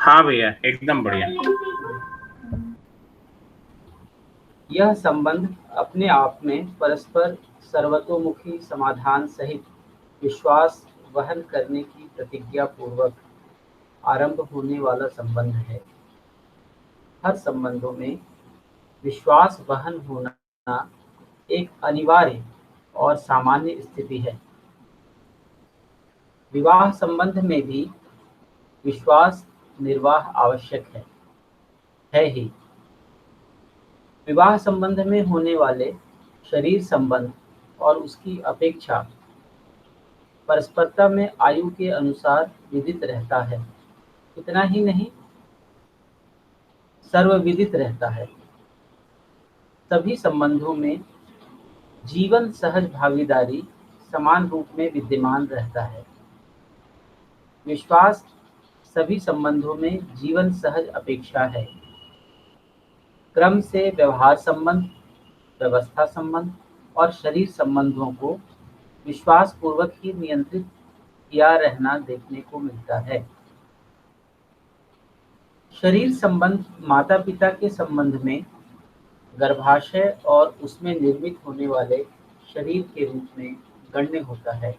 हाँ भैया, एकदम बढ़िया। यह संबंध अपने आप में परस्पर सर्वतोमुखी समाधान सहित विश्वास वहन करने की प्रतिज्ञा पूर्वक आरंभ होने वाला संबंध है। हर संबंधों में विश्वास वहन होना एक अनिवार्य और सामान्य स्थिति है। विवाह संबंध में भी विश्वास निर्वाह आवश्यक है ही। विवाह संबंध में होने वाले शरीर संबंध और उसकी अपेक्षा परस्परता में आयु के अनुसार विदित रहता है। इतना ही नहीं, सर्वविदित रहता है। सभी संबंधों में जीवन सहज भागीदारी समान रूप में विद्यमान रहता है। विश्वास सभी संबंधों में जीवन सहज अपेक्षा है। क्रम से व्यवहार संबंध, व्यवस्था संबंध और शरीर संबंधों को विश्वास पूर्वक ही नियंत्रित किया रहना देखने को मिलता है। शरीर संबंध माता पिता के संबंध में गर्भाशय और उसमें निर्मित होने वाले शरीर के रूप में गण्य होता है।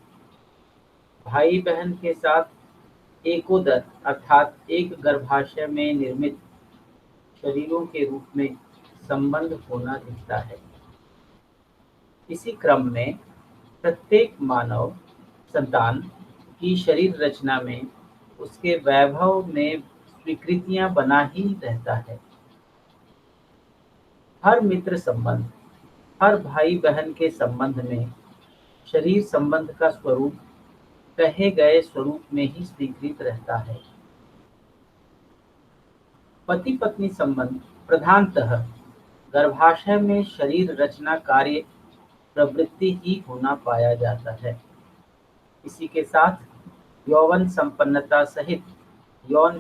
भाई बहन के साथ एकोदर अर्थात एक गर्भाशय में निर्मित शरीरों के रूप में संबंध होना दिखता है। इसी क्रम में प्रत्येक मानव संतान की शरीर रचना में उसके वैभव में स्वीकृतियां बना ही रहता है। हर मित्र संबंध, हर भाई बहन के संबंध में शरीर संबंध का स्वरूप कहे गए स्वरूप में ही स्वीकृत रहता है। पति पत्नी संबंध प्रधानतः गर्भाशय में शरीर रचना कार्य प्रवृत्ति ही होना पाया जाता है। इसी के साथ यौवन संपन्नता सहित यौन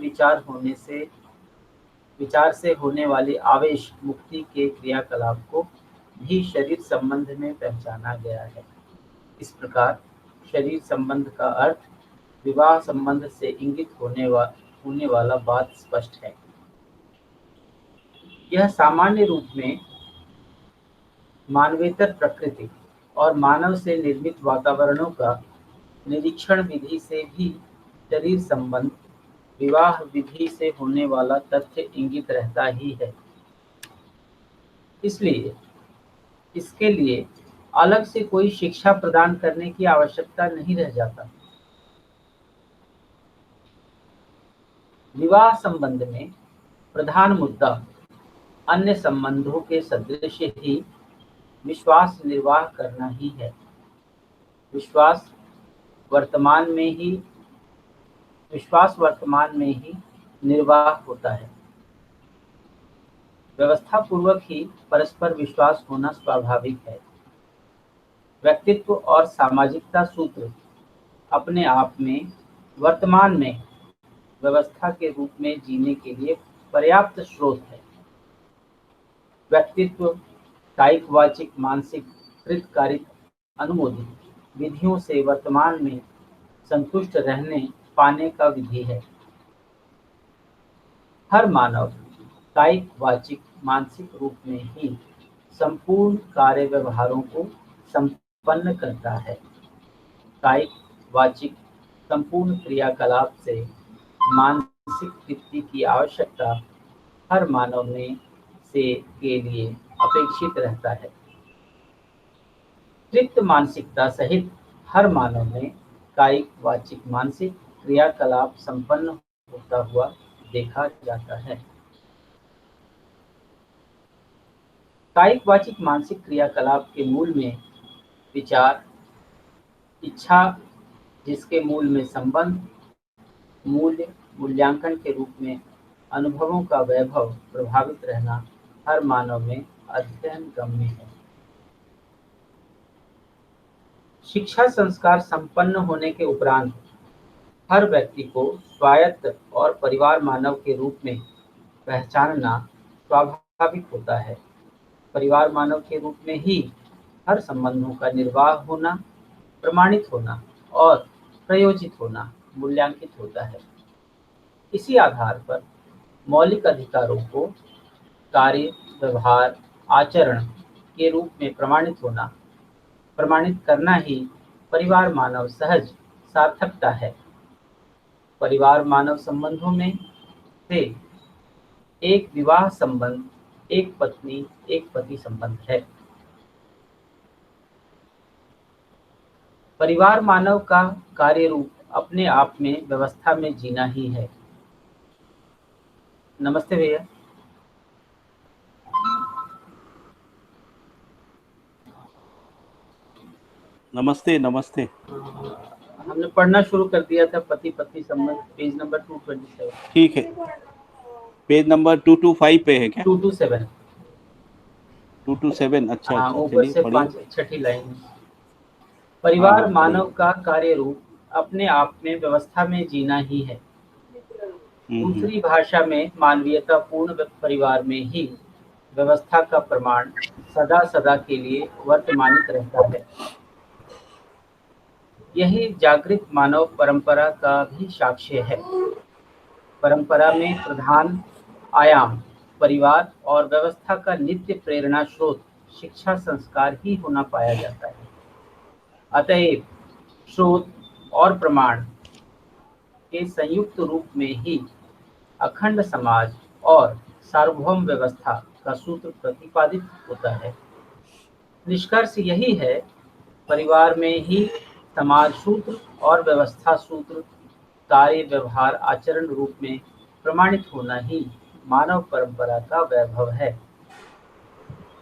विचार से होने वाली आवेश मुक्ति के क्रियाकलाप को भी शरीर संबंध में पहचाना गया है। इस प्रकार शरीर संबंध का अर्थ विवाह संबंध से इंगित होने वाला बात स्पष्ट है। यह सामान्य रूप में मानवेतर प्रकृति और मानव से निर्मित वातावरणों का निरीक्षण विधि से भी शरीर संबंध विवाह विधि से होने वाला तथ्य इंगित रहता ही है। इसलिए इसके लिए अलग से कोई शिक्षा प्रदान करने की आवश्यकता नहीं रह जाता। विवाह संबंध में प्रधान मुद्दा अन्य संबंधों के सदृश ही विश्वास निर्वाह करना ही है। विश्वास वर्तमान में ही निर्वाह होता है। व्यवस्था पूर्वक ही परस्पर विश्वास होना स्वाभाविक है। व्यक्तित्व और सामाजिकता सूत्र अपने आप में वर्तमान में व्यवस्था के रूप में जीने के लिए पर्याप्त स्रोत है। व्यक्तित्व कायिक वाचिक मानसिक कृतकारिक अनुमोदित विधियों से वर्तमान में संतुष्ट रहने पाने का विधि है। हर मानव कायिक वाचिक मानसिक रूप में ही संपूर्ण कार्य व्यवहारों को संपन्न करता है। कायिक वाचिक संपूर्ण क्रियाकलाप से मानसिक तृप्ति की आवश्यकता हर मानव में से के लिए अपेक्षित रहता है। तृप्त मानसिकता सहित हर मानव में कायिक वाचिक मानसिक क्रियाकलाप संपन्न होता हुआ देखा जाता है। कायिक वाचिक मानसिक क्रियाकलाप के मूल में विचार, इच्छा, जिसके मूल में संबंध, मूल्य, मूल्यांकन के रूप में अनुभवों का वैभव प्रभावित रहना हर मानव में अध्ययन गम्य है। शिक्षा संस्कार संपन्न होने के उपरांत हर व्यक्ति को स्वायत्त और परिवार मानव के रूप में पहचानना स्वाभाविक होता है। परिवार मानव के रूप में ही हर संबंधों का निर्वाह होना, प्रमाणित होना और प्रयोजित होना मूल्यांकित होता है। इसी आधार पर मौलिक अधिकारों को कार्य, व्यवहार, आचरण के रूप में प्रमाणित करना ही परिवार मानव सहज सार्थकता है। परिवार मानव संबंधों में से एक विवाह संबंध, एक पत्नी एक पति संबंध है। परिवार मानव का कार्य रूप अपने आप में व्यवस्था में जीना ही है। नमस्ते भैया। नमस्ते नमस्ते। हमने पढ़ना शुरू कर दिया था पति पत्नी संबंध, पेज नंबर 227। ठीक है, पेज नंबर 225 पे है क्या? 227। 227। अच्छा हाँ, अच्छा, ऊपर चलिए से पढ़िए। 6ठी लाइन। हाँ परिवार हाँ, मानव पढ़िए। का कार्य रूप अपने आप में व्यवस्था में जीना ही है। हम्म। दूसरी भाषा में मानवीयता पूर्ण परिवार में ही व्यवस्था का प्रमाण सदा सदा के लिए वर्तमानित रहता है। यही जागृत मानव परंपरा का भी साक्ष्य है। परंपरा में प्रधान आयाम परिवार और व्यवस्था का नित्य प्रेरणा स्रोत शिक्षा संस्कार ही होना पाया जाता है। अतएव स्रोत और प्रमाण के संयुक्त रूप में ही अखंड समाज और सार्वभौम व्यवस्था का सूत्र प्रतिपादित होता है। निष्कर्ष यही है, परिवार में ही समाज सूत्र और व्यवस्था सूत्र कार्य व्यवहार आचरण रूप में प्रमाणित होना ही मानव परंपरा का वैभव है।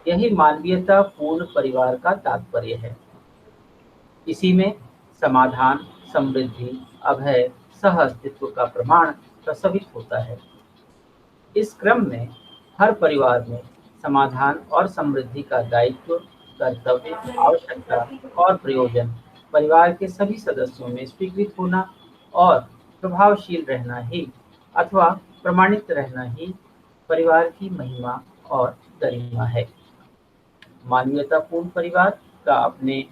यही मानवीयता पूर्ण परिवार का तात्पर्य है। इसी में समाधान, समृद्धि, अभय, सह अस्तित्व का प्रमाण प्रसवित होता है। इस क्रम में हर परिवार में समाधान और समृद्धि का दायित्व, कर्तव्य, आवश्यकता और प्रयोजन परिवार के सभी सदस्यों में स्वीकृत होना और प्रभावशील रहना ही अथवा प्रमाणित रहना ही परिवार की महिमा और गरिमा है। मानवीयतापूर्ण परिवार का अपने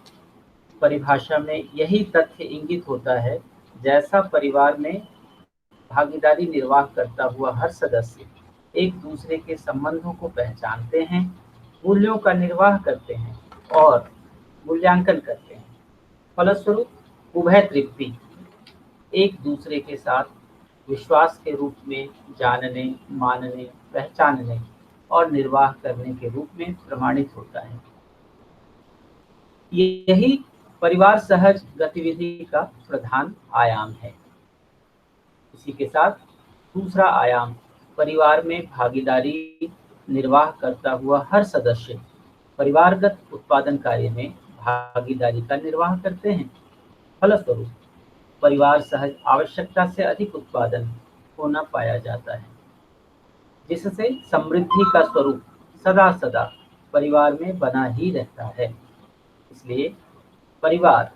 परिभाषा में यही तथ्य इंगित होता है, जैसा परिवार में भागीदारी निर्वाह करता हुआ हर सदस्य एक दूसरे के संबंधों को पहचानते हैं, मूल्यों का निर्वाह करते हैं और मूल्यांकन करते हैं। फलस्वरूप उभय तृप्ति एक दूसरे के साथ विश्वास के रूप में जानने, मानने, पहचानने और निर्वाह करने के रूप में प्रमाणित होता है। यही परिवार सहज गतिविधि का प्रधान आयाम है। इसी के साथ दूसरा आयाम परिवार में भागीदारी निर्वाह करता हुआ हर सदस्य परिवारगत उत्पादन कार्य में भागीदारी का निर्वाह करते हैं। फलस्वरूप परिवार सहज आवश्यकता से अधिक उत्पादन होना पाया जाता है, जिससे समृद्धि का स्वरूप सदा सदा परिवार में बना ही रहता है। इसलिए परिवार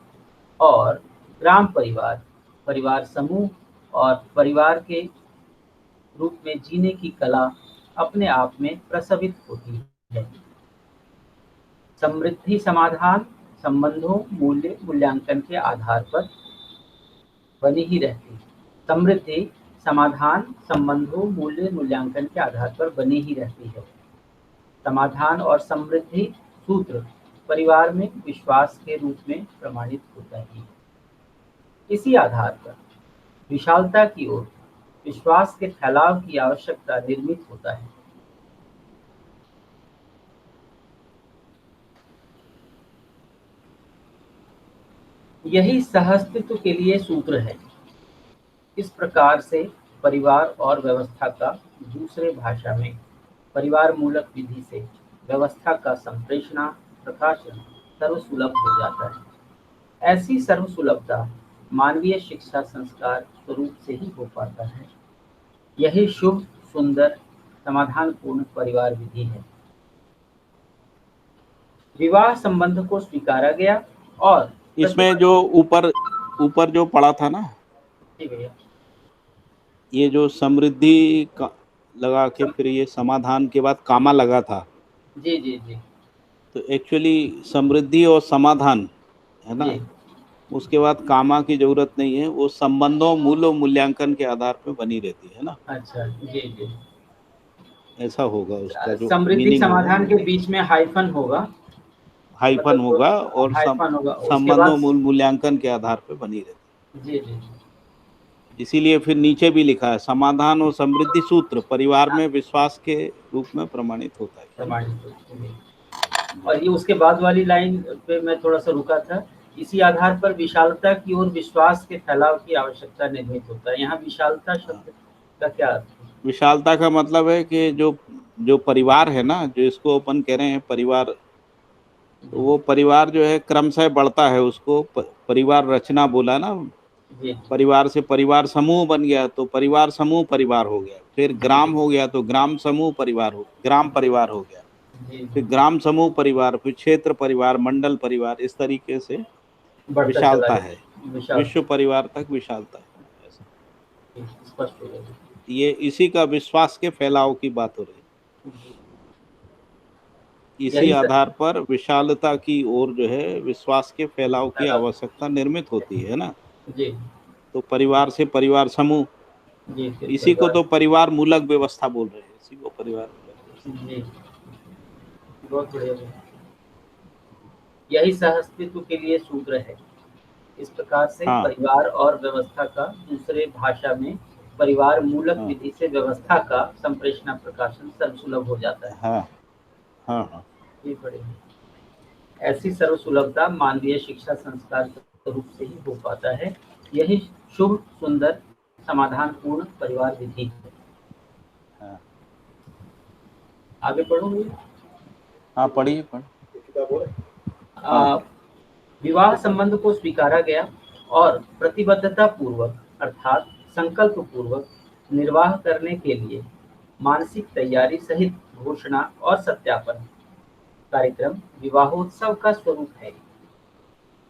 और ग्राम परिवार, परिवार समूह और परिवार के रूप में जीने की कला अपने आप में प्रसवित होती है। समृद्धि समाधान संबंधों मूल्य मूल्यांकन के आधार पर बनी ही रहती है। समृद्धि समाधान संबंधों मूल्य मूल्यांकन के आधार पर बनी ही रहती है। समाधान और समृद्धि सूत्र परिवार में विश्वास के रूप में प्रमाणित होता है। इसी आधार पर विशालता की ओर विश्वास के फैलाव की आवश्यकता निर्मित होता है। यही सहअस्तित्व के लिए सूत्र है। इस प्रकार से परिवार और व्यवस्था का दूसरे भाषा में परिवार मूलक विधि से व्यवस्था का संप्रेषणा प्रकाशन सर्वसुलभ हो जाता है। ऐसी सर्वसुलभता मानवीय शिक्षा संस्कार स्वरूप से ही हो पाता है। यही शुभ, सुंदर, समाधानपूर्ण परिवार विधि है। विवाह संबंध को स्वीकारा गया और इसमें जो ऊपर ऊपर जो पढ़ा था ना, जी भैया, ये जो समृद्धि का लगा के फिर ये समाधान के बाद कामा लगा था, जी जी जी तो एक्चुअली समृद्धि और समाधान है ना, जी उसके बाद कामा की जरूरत नहीं है, वो संबंधों मूल और मूल्यांकन के आधार पे बनी रहती है ना। अच्छा, जी, जी। ऐसा होगा उसका जो समृद्धि मीनिंग होगा समाधान के वो। बीच में हाइफन होगा, हाइफन मतलब होगा और हाइफन होगा, उसके संबंधों बाद मूल मूल्यांकन के आधार पे बनी रहती जी, जी, है। इसीलिए फिर नीचे भी लिखा है, समाधान और समृद्धि सूत्र परिवार में विश्वास के रूप में प्रमाणित होता है ना। प्रमाणित होती है। जी। और ये उसके बाद वाली लाइन पे मैं थोड़ा-सा रुका था, इसी आधार पर विशालता की ओर विश्वास के फैलाव की आवश्यकता निर्मित होता है। यहाँ विशालता हाँ, शब्द का क्या अर्थ है? विशालता का मतलब है कि जो जो परिवार है ना, जो इसको अपन कह रहे हैं परिवार, तो जी, वो परिवार जो है क्रमशः बढ़ता है, उसको परिवार रचना बोला ना। जी, परिवार से परिवार समूह बन गया तो परिवार समूह परिवार हो गया, फिर जी, ग्राम हो गया तो ग्राम समूह परिवार हो, ग्राम जी, परिवार हो गया, जी, फिर जी, ग्राम समूह परिवार, फिर क्षेत्र परिवार, मंडल परिवार, इस तरीके से बढ़ता चला विशालता है। जाए, विशाल विश्व परिवार तक विशालता है ऐसा। स्पष्ट हो गया। ये इसी का विश्वास के फैलाव की बात हो रही जी, है। इसी यही स आधार पर विशालता की ओर जो है विश्वास के फैलाव की फैलाव आवश्यकता निर्मित होती है ना। जी, तो परिवार से परिवार समूह, जी, फिर इसी को परिवार तो परिवार मूलक व्यवस्था बोल रहे हैं, इसी को परिवार मूलक व्यवस्था। जी, बहुत बढ़िया जी। यही सहअस्तित्व के लिए सूत्र है। इस प्रकार से हाँ परिवार और व्यवस्था का दूसरे भाषा में परिवार मूलक हाँ विधि से व्यवस्था का संप्रेषणा प्रकाशन सर्वसुलभ हो जाता है। हाँ हाँ हाँ। ये बड़े ऐसी सर्वसुलभता मानवीय शिक्षा संस्कार के रूप से ही हो पाता है। यही शुभ सुंदर समाधानपूर्ण परिवार विधि है। हाँ आगे पढ़ूंगी। हाँ, पढ़िए पढ़। हाँ आ, विवाह संबंध को स्वीकारा गया और प्रतिबद्धता पूर्वक अर्थात संकल्प पूर्वक निर्वाह करने के लिए मानसिक तैयारी सहित घोषणा और सत्यापन कार्यक्रम विवाहोत्सव का स्वरूप है।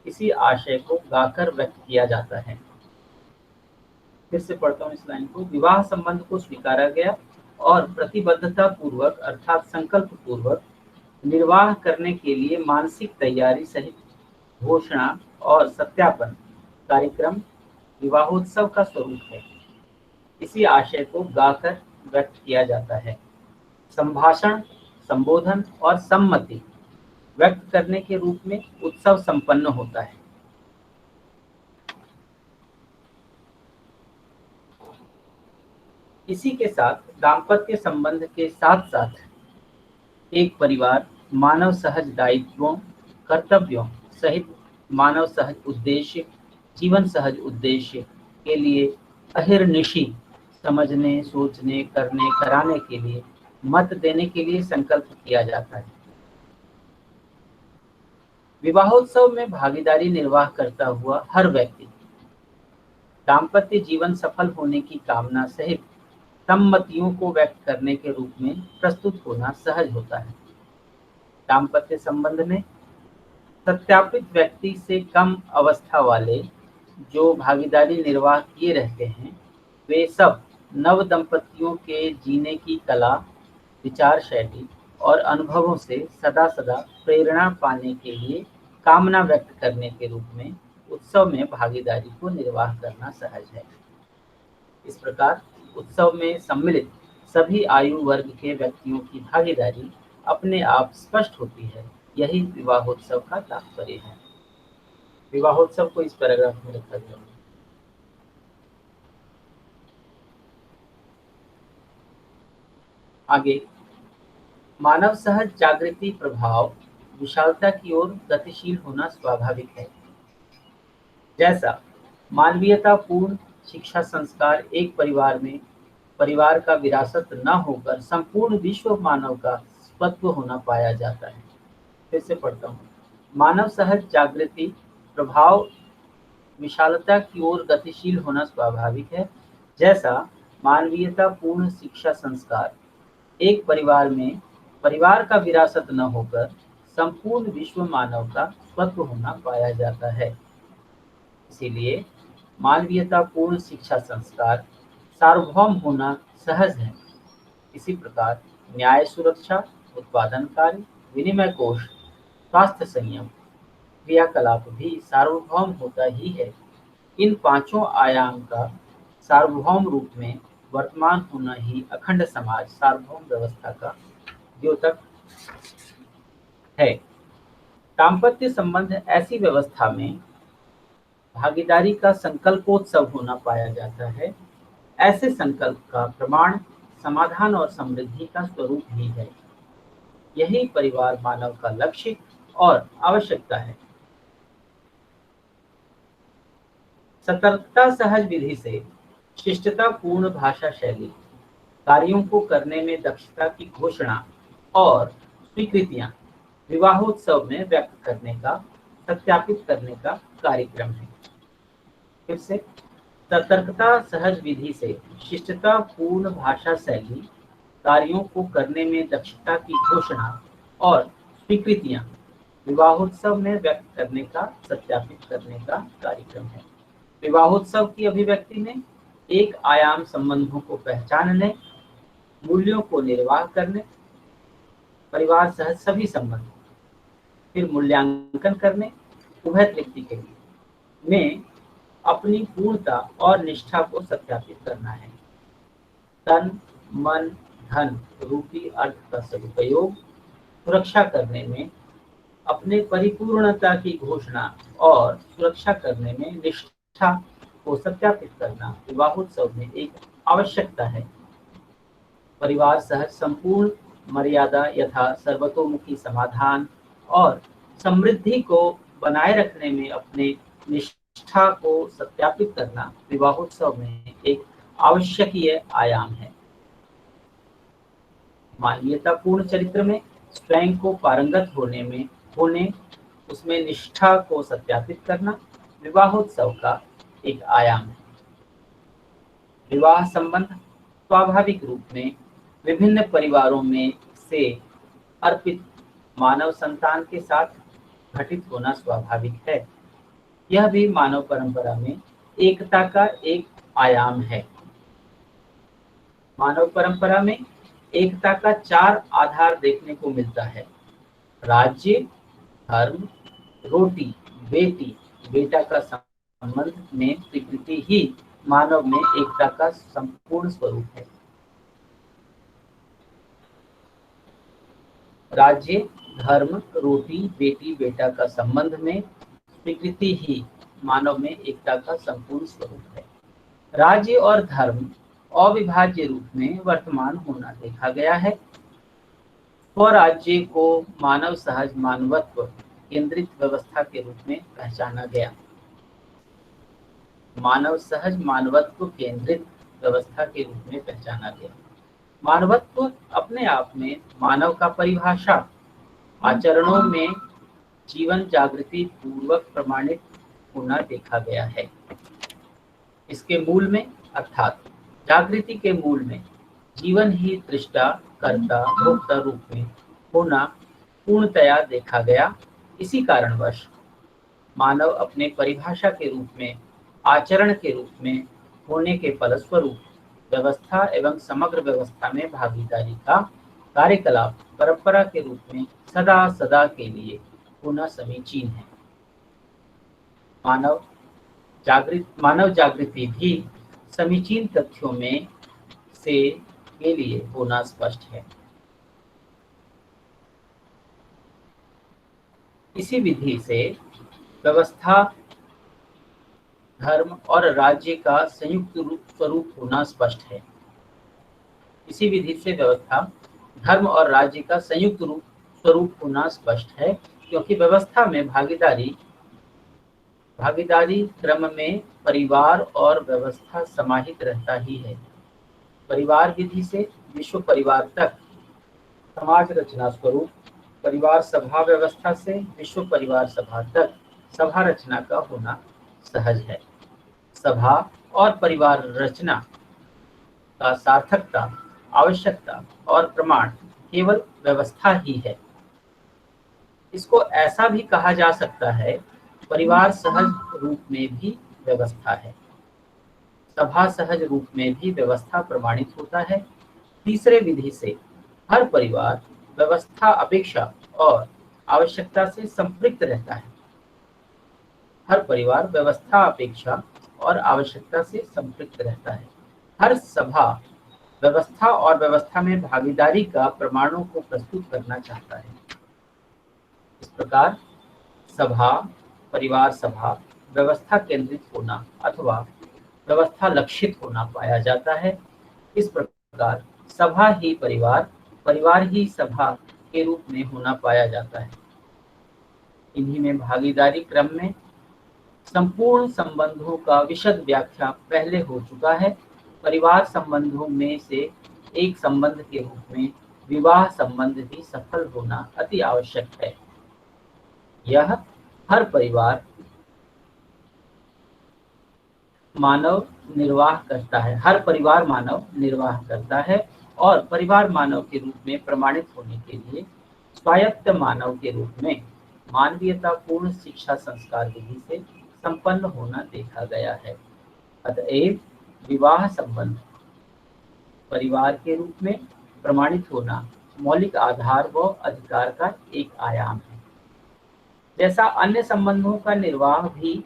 इसी आशय को गाकर व्यक्त किया जाता है। फिर से पढ़ता हूँ इस लाइन को। विवाह संबंध को स्वीकारा गया और प्रतिबद्धता पूर्वक अर्थात संकल्प पूर्वक निर्वाह करने के लिए मानसिक तैयारी सहित घोषणा और सत्यापन कार्यक्रम विवाहोत्सव का स्वरूप है। इसी आशय को गाकर व्यक्त किया जाता है। संभाषण, संबोधन और सम्मति व्यक्त करने के रूप में उत्सव संपन्न होता है। इसी के साथ दाम्पत्य संबंध के साथ साथ एक परिवार मानव सहज दायित्वों, कर्तव्यों सहित मानव सहज उद्देश्य, जीवन सहज उद्देश्य के लिए अहिर्निशि समझने, सोचने, करने, कराने के लिए मत देने के लिए संकल्प किया जाता है। विवाहोत्सव में भागीदारी निर्वाह करता हुआ हर व्यक्ति दाम्पत्य जीवन सफल होने की कामना सहित सम्मतियों को व्यक्त करने के रूप में प्रस्तुत होना सहज होता है। दाम्पत्य संबंध में सत्यापित व्यक्ति से कम अवस्था वाले जो भागीदारी निर्वाह किए रहते हैं, वे सब नव दंपतियों के जीने की कला, विचार शैली और अनुभवों से सदा सदा प्रेरणा पाने के लिए कामना व्यक्त करने के रूप में उत्सव में भागीदारी को निर्वाह करना सहज है। इस प्रकार उत्सव में सम्मिलित सभी आयु वर्ग के व्यक्तियों की भागीदारी अपने आप स्पष्ट होती है। यही विवाहोत्सव का तात्पर्य है। विवाहोत्सव को इस पैराग्राफ में रखा गया है। आगे मानव सहज जागृति प्रभाव विशालता की ओर गतिशील होना स्वाभाविक है। जैसा मानवीयता पूर्ण शिक्षा संस्कार एक परिवार में परिवार का विरासत न होकर संपूर्ण विश्व मानव का स्वत्व होना पाया जाता है। फिर से पढ़ता हूँ। मानव सहज जागृति प्रभाव विशालता की ओर गतिशील होना स्वाभाविक है। जैसा मानवीयता पूर्ण शिक्षा संस्कार एक परिवार में परिवार का विरासत न होकर संपूर्ण विश्व मानव का स्वत्व होना पाया जाता है। इसीलिए मानवीयता पूर्ण शिक्षा संस्कार सार्वभौम होना सहज है। इसी प्रकार न्याय सुरक्षा, उत्पादन कार्य, विनिमय कोष, स्वास्थ्य संयम, क्रियाकलाप भी सार्वभौम होता ही है। इन पांचों आयाम का सार्वभौम रूप में वर्तमान होना ही अखंड समाज सार्वभौम व्यवस्था का द्योतक है। दाम्पत्य संबंध ऐसी व्यवस्था में भागीदारी का संकल्पोत्सव होना पाया जाता है। ऐसे संकल्प का प्रमाण समाधान और समृद्धि का स्वरूप ही है। यही परिवार मानव का लक्ष्य और आवश्यकता है। सतर्कता सहज विधि से शिष्टता पूर्ण भाषा शैली, कार्यों को करने में दक्षता की घोषणा और स्वीकृतियां विवाहोत्सव में व्यक्त करने का, सत्यापित करने का कार्यक्रम है। फिर से, सतर्कता सहज विधि से शिष्टता पूर्ण भाषा शैली, कार्यों को करने में दक्षता की घोषणा और स्वीकृतियां विवाहोत्सव में व्यक्त करने का, सत्यापित करने का कार्यक्रम है। विवाहोत्सव की अभिव्यक्ति में एक आयाम संबंधों को पहचानने, मूल्यों को निर्वाह करने, परिवार सहित सभी संबंध, फिर मूल्यांकन करने, उभय व्यक्ति के लिए में अपनी पूर्णता और निष्ठा को सत्यापित करना है। तन, मन, धन रूपी अर्थ का सदुपयोग, सुरक्षा करने में अपने परिपूर्णता की घोषणा और सुरक्षा करने में निष्ठा को सत्यापित करना विवाहोत्सव में एक आवश्यकता है। परिवार सहज संपूर्ण मर्यादा यथा सर्वतोमुखी समाधान और समृद्धि को बनाए रखने में अपने निष्ठा को सत्यापित करना विवाहोत्सव में एक आवश्यकीय आयाम है। मानवीयतापूर्ण चरित्र में स्वयं को पारंगत होने उसमें निष्ठा को सत्यापित करना विवाहोत्सव का एक आयाम है। विवाह संबंध स्वाभाविक रूप में विभिन्न परिवारों में से अर्पित मानव संतान के साथ घटित होना स्वाभाविक है। यह भी मानव परंपरा में एकता का एक आयाम है। मानव परंपरा में एकता का 4 आधार देखने को मिलता है। राज्य, धर्म, रोटी, बेटी, बेटा का संबंध में स्वीकृति ही मानव में एकता का संपूर्ण स्वरूप है। राज्य, धर्म, रोटी, बेटी, बेटा का संबंध में स्वीकृति ही मानव में एकता का संपूर्ण स्वरूप है। राज्य और धर्म अविभाज्य रूप में वर्तमान होना देखा गया है। स्वराज्य को मानव सहज मानवत्व केंद्रित व्यवस्था के रूप में पहचाना गया। मानव सहज मानवत्व केंद्रित व्यवस्था के रूप में पहचाना गया। मानवत्व अपने आप में मानव का परिभाषा आचरणों में जीवन जागृति पूर्वक प्रमाणित होना देखा गया है। इसके मूल में अर्थात जागृति के मूल में जीवन ही दृष्टा, कर्ता, भोक्ता रूप में होना पूर्णतया देखा गया। इसी कारणवश मानव अपने परिभाषा के रूप में, आचरण के रूप में होने के फलस्वरूप व्यवस्था एवं समग्र व्यवस्था में भागीदारी का कार्यकलाप परंपरा के रूप में सदा सदा के लिए होना समीचीन है। मानव जागृति भी समीचीन तथ्यों में से के लिए होना स्पष्ट है। इसी विधि से व्यवस्था धर्म और राज्य का संयुक्त स्वरूप होना स्पष्ट है। इसी विधि से व्यवस्था धर्म और राज्य का संयुक्त स्वरूप होना स्पष्ट है, क्योंकि व्यवस्था में भागीदारी क्रम में परिवार और व्यवस्था समाहित रहता ही है। परिवार विधि से विश्व परिवार तक समाज रचना स्वरूप, परिवार सभा व्यवस्था से विश्व परिवार सभा तक सभा रचना का होना सहज है। सभा और परिवार रचना का सार्थकता, आवश्यकता और प्रमाण केवल व्यवस्था ही है। इसको ऐसा भी कहा जा सकता है, परिवार सहज रूप में भी व्यवस्था है, सभा सहज रूप में भी व्यवस्था प्रमाणित होता है। तीसरे विधि से हर परिवार व्यवस्था, अपेक्षा और आवश्यकता से संपृक्त रहता है। हर परिवार व्यवस्था, अपेक्षा और आवश्यकता से संपृक्त रहता है। हर सभा व्यवस्था और व्यवस्था में भागीदारी का प्रमाणों को प्रस्तुत करना चाहता है। इस प्रकार सभा, परिवार सभा, व्यवस्था केंद्रित होना अथवा व्यवस्था लक्षित होना पाया जाता है। इस प्रकार सभा ही परिवार, परिवार ही सभा के रूप में होना पाया जाता है। इन्हीं में भागीदारी क्रम में संपूर्ण संबंधों का विशद व्याख्या पहले हो चुका है। परिवार संबंधों में से एक संबंध के रूप में विवाह संबंध भी सफल होना अति आवश्यक है। यह हर परिवार मानव निर्वाह करता है, हर परिवार मानव निर्वाह करता है और परिवार मानव के रूप में प्रमाणित होने के लिए स्वायत्त मानव के रूप में मानवीयतापूर्ण शिक्षा संस्कार विधि से संपन्न होना देखा गया है। अतएव विवाह संबंध परिवार के रूप में प्रमाणित होना मौलिक आधार व अधिकार का एक आयाम है। जैसा अन्य संबंधों का निर्वाह भी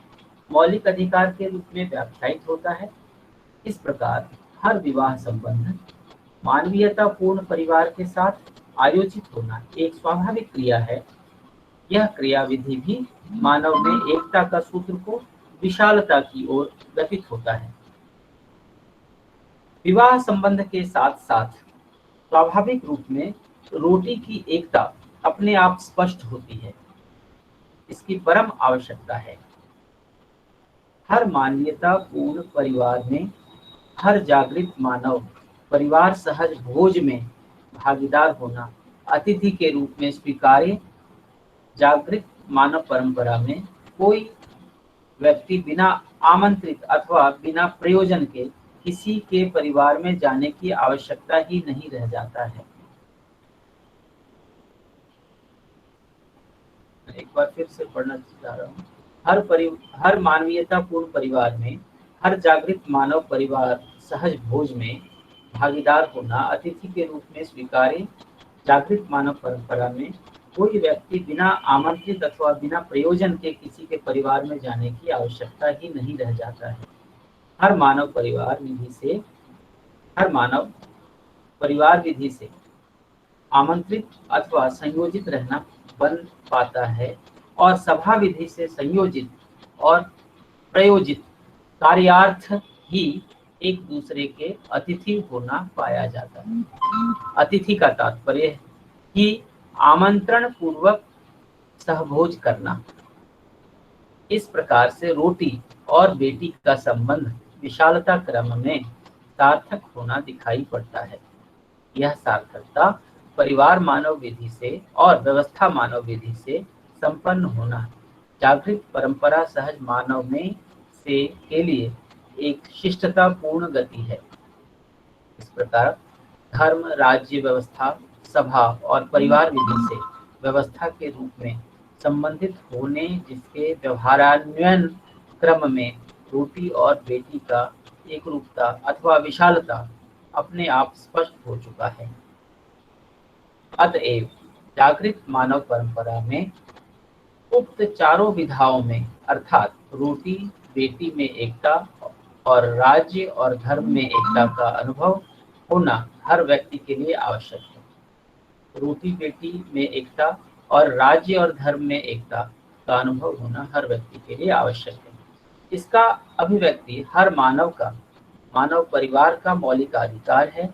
मौलिक अधिकार के रूप में व्याख्यायित होता है, इस प्रकार हर विवाह संबंध मानवीयतापूर्ण परिवार के साथ आयोजित होना एक स्वाभाविक क्रिया है। यह क्रियाविधि भी मानव में एकता का सूत्र को विशालता की ओर गठित होता है। विवाह संबंध के साथ साथ स्वाभाविक रूप में रोटी की एकता अपने आप स्पष्ट होती है। इसकी परम आवश्यकता है। हर मानवीयतापूर्ण परिवार में हर जागृत मानव परिवार सहज भोज में भागीदार होना अतिथि के रूप में स्वीकार्य। जागृत मानव परंपरा में कोई व्यक्ति बिना आमंत्रित अथवा बिना प्रयोजन के किसी के परिवार में जाने की आवश्यकता ही नहीं रह जाता है। एक बार फिर से पढ़ना चाह रहा हूँ। हर मानवीयतापूर्ण परिवार में हर जागृत मानव परिवार सहज भोज में भागीदार होना अतिथि के रूप में स्वीकार्य। जागृत मानव परंपरा में कोई व्यक्ति बिना आमंत्रित अथवा बिना प्रयोजन के किसी के परिवार में जाने की आवश्यकता ही नहीं रह जाता है। हर मानव परिवार विधि से आमंत्रित अथवा संयोजित रहना बन पाता है और सभा विधि से संयोजित और प्रयोजित कार्यार्थ ही एक दूसरे के अतिथि होना पाया जाता है। अतिथि का तात्पर्य ही आमंत्रण पूर्वक सहभोज करना। इस प्रकार से रोटी और बेटी का संबंध विशालता क्रम में सार्थक होना दिखाई पड़ता है। यह सार्थकता परिवार मानव विधि से और व्यवस्था मानव विधि से संपन्न होना जागृत परंपरा सहज मानव में से के लिए एक शिष्टतापूर्ण गति है। इस प्रकार धर्म, राज्य व्यवस्था, सभा और परिवार विधि से व्यवस्था के रूप में संबंधित होने जिसके व्यवहारान्वयन क्रम में रोटी और बेटी का एक रूपता अथवा विशालता अपने आप स्पष्ट हो चुका है। अतएव जागृत मानव परंपरा में उक्त चारों विधाओं में अर्थात रोटी बेटी में एकता और राज्य और धर्म में एकता का अनुभव होना हर व्यक्ति के लिए आवश्यक है। रोटी बेटी में एकता और राज्य और धर्म में एकता का अनुभव होना हर व्यक्ति के लिए आवश्यक है। इसका अभिव्यक्ति हर मानव परिवार का मौलिक अधिकार है।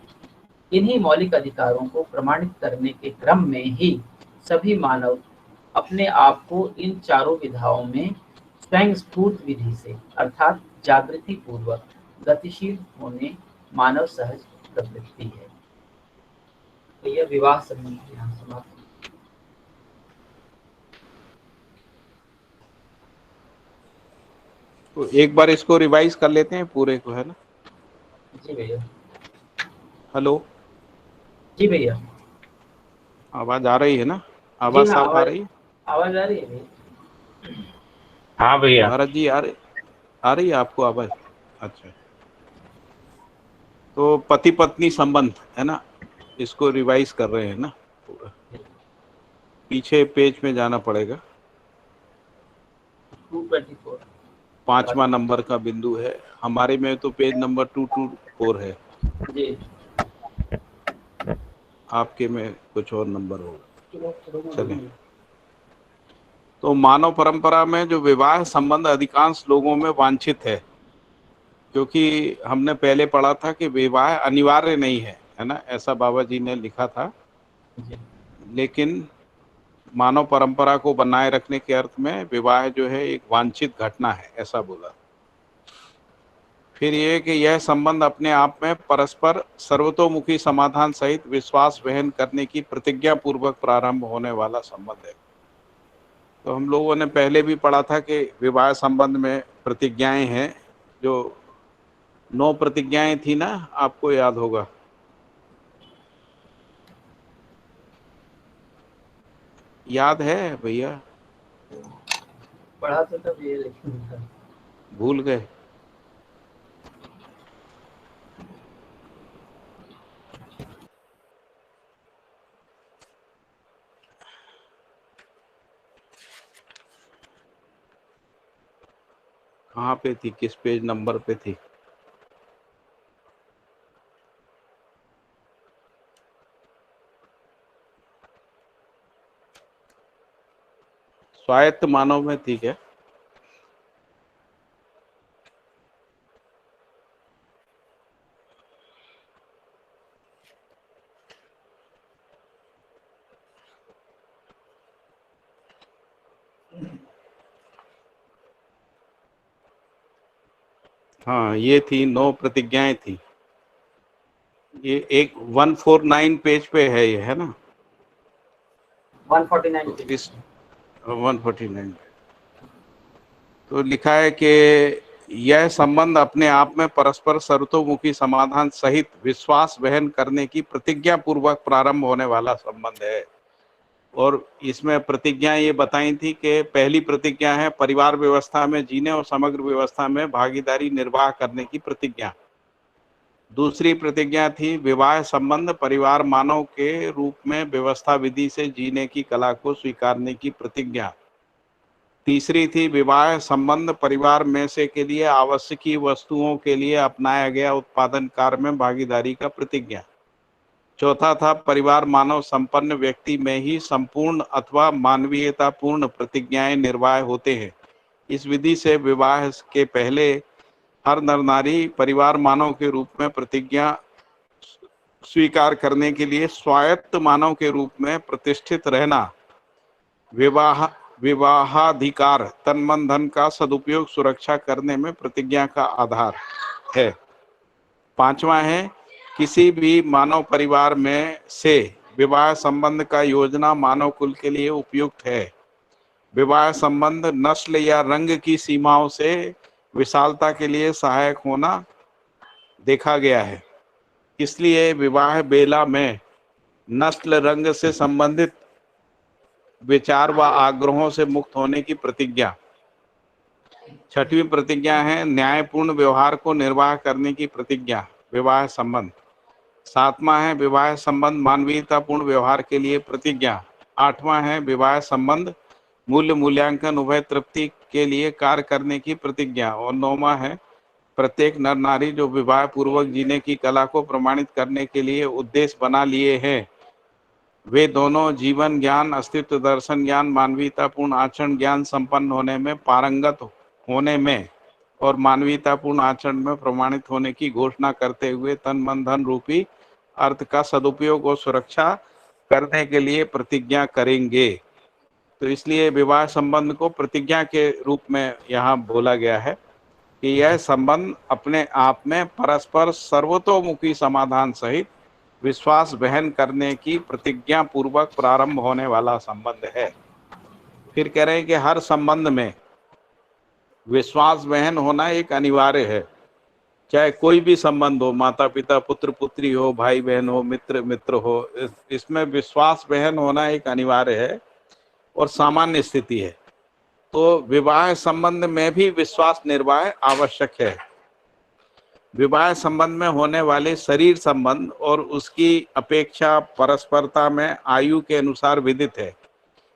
इन्हीं मौलिक अधिकारों को प्रमाणित करने के क्रम में ही सभी मानव अपने आप को इन चारों विधाओं में स्वयं स्फूर्त विधि से अर्थात जागृति पूर्वक गतिशील होने मानव सहज प्रवृत्ति है। तो यह विवाह संबंध यहाँ समाप्त। तो एक बार इसको रिवाइज कर लेते हैं पूरे को, है ना? जी भैया। हेलो, जी भैया, आवाज आ रही है ना? आवाज साफ आ रही है? आवाज आ रही है भैया? हाँ भैया। भारत जी आ रही है आपको आवाज? अच्छा, तो पति पत्नी संबंध है ना, इसको रिवाइज कर रहे हैं ना पूरा। पीछे पेज में जाना पड़ेगा। 224 5वां नंबर का बिंदु है। हमारे में तो पेज नंबर 224 है, जी। आपके में कुछ और नंबर होगा। चलें, तो मानव परंपरा में जो विवाह संबंध अधिकांश लोगों में वांछित है, क्योंकि हमने पहले पढ़ा था कि विवाह अनिवार्य नहीं है ना, ऐसा बाबा जी ने लिखा था। जी। लेकिन मानव परंपरा को बनाए रखने के अर्थ में विवाह जो है एक वांछित घटना है, ऐसा बोला। फिर ये कि यह संबंध अपने आप में परस्पर सर्वतोमुखी समाधान सहित विश्वास वहन करने की प्रतिज्ञा पूर्वक प्रारंभ होने वाला संबंध है। तो हम लोगों ने पहले भी पढ़ा था कि विवाह संबंध में प्रतिज्ञाएं हैं, जो 9 प्रतिज्ञाएं थी ना, आपको याद होगा। याद है भैया? पढ़ा तो तब ये, लेकिन भूल गए? कहाँ पे थी, किस पेज नंबर पे थी? स्वायत्त मानव में थी क्या? हाँ, ये थी 9 प्रतिज्ञाएं थी। ये एक 149 पेज पे है, ये है ना? 149 तो पे। इस 149 तो लिखा है कि यह संबंध अपने आप में परस्पर सर्वतोमुखी समाधान सहित विश्वास वहन करने की प्रतिज्ञा पूर्वक प्रारंभ होने वाला संबंध है। और इसमें प्रतिज्ञा ये बताई थी कि पहली प्रतिज्ञा है परिवार व्यवस्था में जीने और समग्र व्यवस्था में भागीदारी निर्वाह करने की प्रतिज्ञा। दूसरी प्रतिज्ञा थी विवाह संबंध परिवार मानव के रूप में व्यवस्था विधि से जीने की कला को स्वीकारने की प्रतिज्ञा। तीसरी थी विवाह संबंध परिवार में से के लिए आवश्यक वस्तुओं के लिए अपनाया गया उत्पादन कार्य में भागीदारी का प्रतिज्ञा। चौथा था परिवार मानव संपन्न व्यक्ति में ही संपूर्ण अथवा मानवीयतापूर्ण प्रतिज्ञाएं निर्वाह होते हैं। इस विधि से विवाह के पहले हर नर नारी परिवार मानव के रूप में प्रतिज्ञा स्वीकार करने के लिए स्वायत्त मानव के रूप में प्रतिष्ठित रहना, विवाहाधिकार तन मन धन का सदुपयोग सुरक्षा करने में प्रतिज्ञा का आधार है। 5वां है किसी भी मानव परिवार में से विवाह संबंध का योजना मानव कुल के लिए उपयुक्त है। विवाह संबंध नस्ल या रंग की सीमाओं से विशालता के लिए सहायक होना देखा गया है। इसलिए विवाह बेला में नस्ल रंग से संबंधित विचार व आग्रहों से मुक्त होने की प्रतिज्ञा। 6वीं प्रतिज्ञा है न्यायपूर्ण व्यवहार को निर्वाह करने की प्रतिज्ञा, विवाह संबंध। 7वां है विवाह संबंध मानवीयतापूर्ण व्यवहार के लिए प्रतिज्ञा। 8वां है विवाह संबंध मूल्य मूल्यांकन उभय तृप्ति के लिए कार्य करने की प्रतिज्ञा। और 9वां है प्रत्येक नर नारी जो विवाह पूर्वक जीने की कला को प्रमाणित करने के लिए उद्देश्य बना लिए हैं, वे दोनों जीवन ज्ञान अस्तित्व दर्शन ज्ञान मानवीयतापूर्ण आचरण ज्ञान संपन्न होने में पारंगत होने में और मानवीयतापूर्ण आचरण में प्रमाणित होने की घोषणा करते हुए तन मन धन रूपी अर्थ का सदुपयोग और सुरक्षा करने के लिए प्रतिज्ञा करेंगे। तो इसलिए विवाह संबंध को प्रतिज्ञा के रूप में यहाँ बोला गया है कि यह संबंध अपने आप में परस्पर सर्वतोमुखी समाधान सहित विश्वास वहन करने की प्रतिज्ञा पूर्वक प्रारंभ होने वाला संबंध है। फिर कह रहे हैं कि हर संबंध में विश्वास वहन होना एक अनिवार्य है, चाहे कोई भी संबंध हो, माता पिता पुत्र पुत्री हो, भाई बहन हो, मित्र मित्र हो, इसमें विश्वास वहन होना एक अनिवार्य है और सामान्य स्थिति है। तो विवाह संबंध में भी विश्वास निर्वाह आवश्यक है। विवाह संबंध में होने वाले शरीर संबंध और उसकी अपेक्षा परस्परता में आयु के अनुसार विदित है।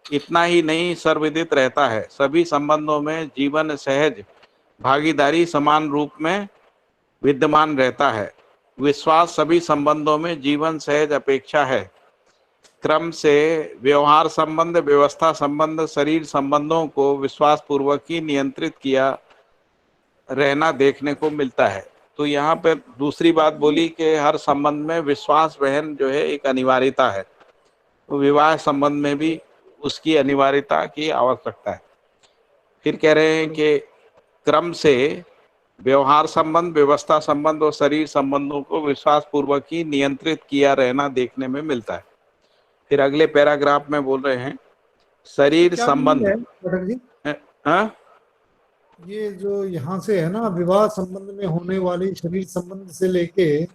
इतना ही नहीं सर्वविदित रहता है, सभी संबंधों में जीवन सहज भागीदारी समान रूप में विद्यमान रहता है। विश्वास सभी संबंधों में जीवन सहज अपेक्षा है। क्रम से व्यवहार संबंध, व्यवस्था संबंध, शरीर संबंधों को विश्वास पूर्वक ही नियंत्रित किया रहना देखने को मिलता है। तो यहाँ पर दूसरी बात बोली कि हर संबंध में विश्वास वहन जो है एक अनिवार्यता है, तो विवाह संबंध में भी उसकी अनिवार्यता की आवश्यकता है। फिर कह रहे हैं कि क्रम से व्यवहार संबंध, व्यवस्था संबंध और शरीर संबंधों को विश्वास पूर्वक ही नियंत्रित किया रहना देखने में मिलता है। फिर अगले पैराग्राफ में बोल रहे हैं शरीर क्या संबंध। है पाठक जी? हाँ, ये जो यहाँ से है ना, विवाह संबंध में होने वाली शरीर संबंध से लेके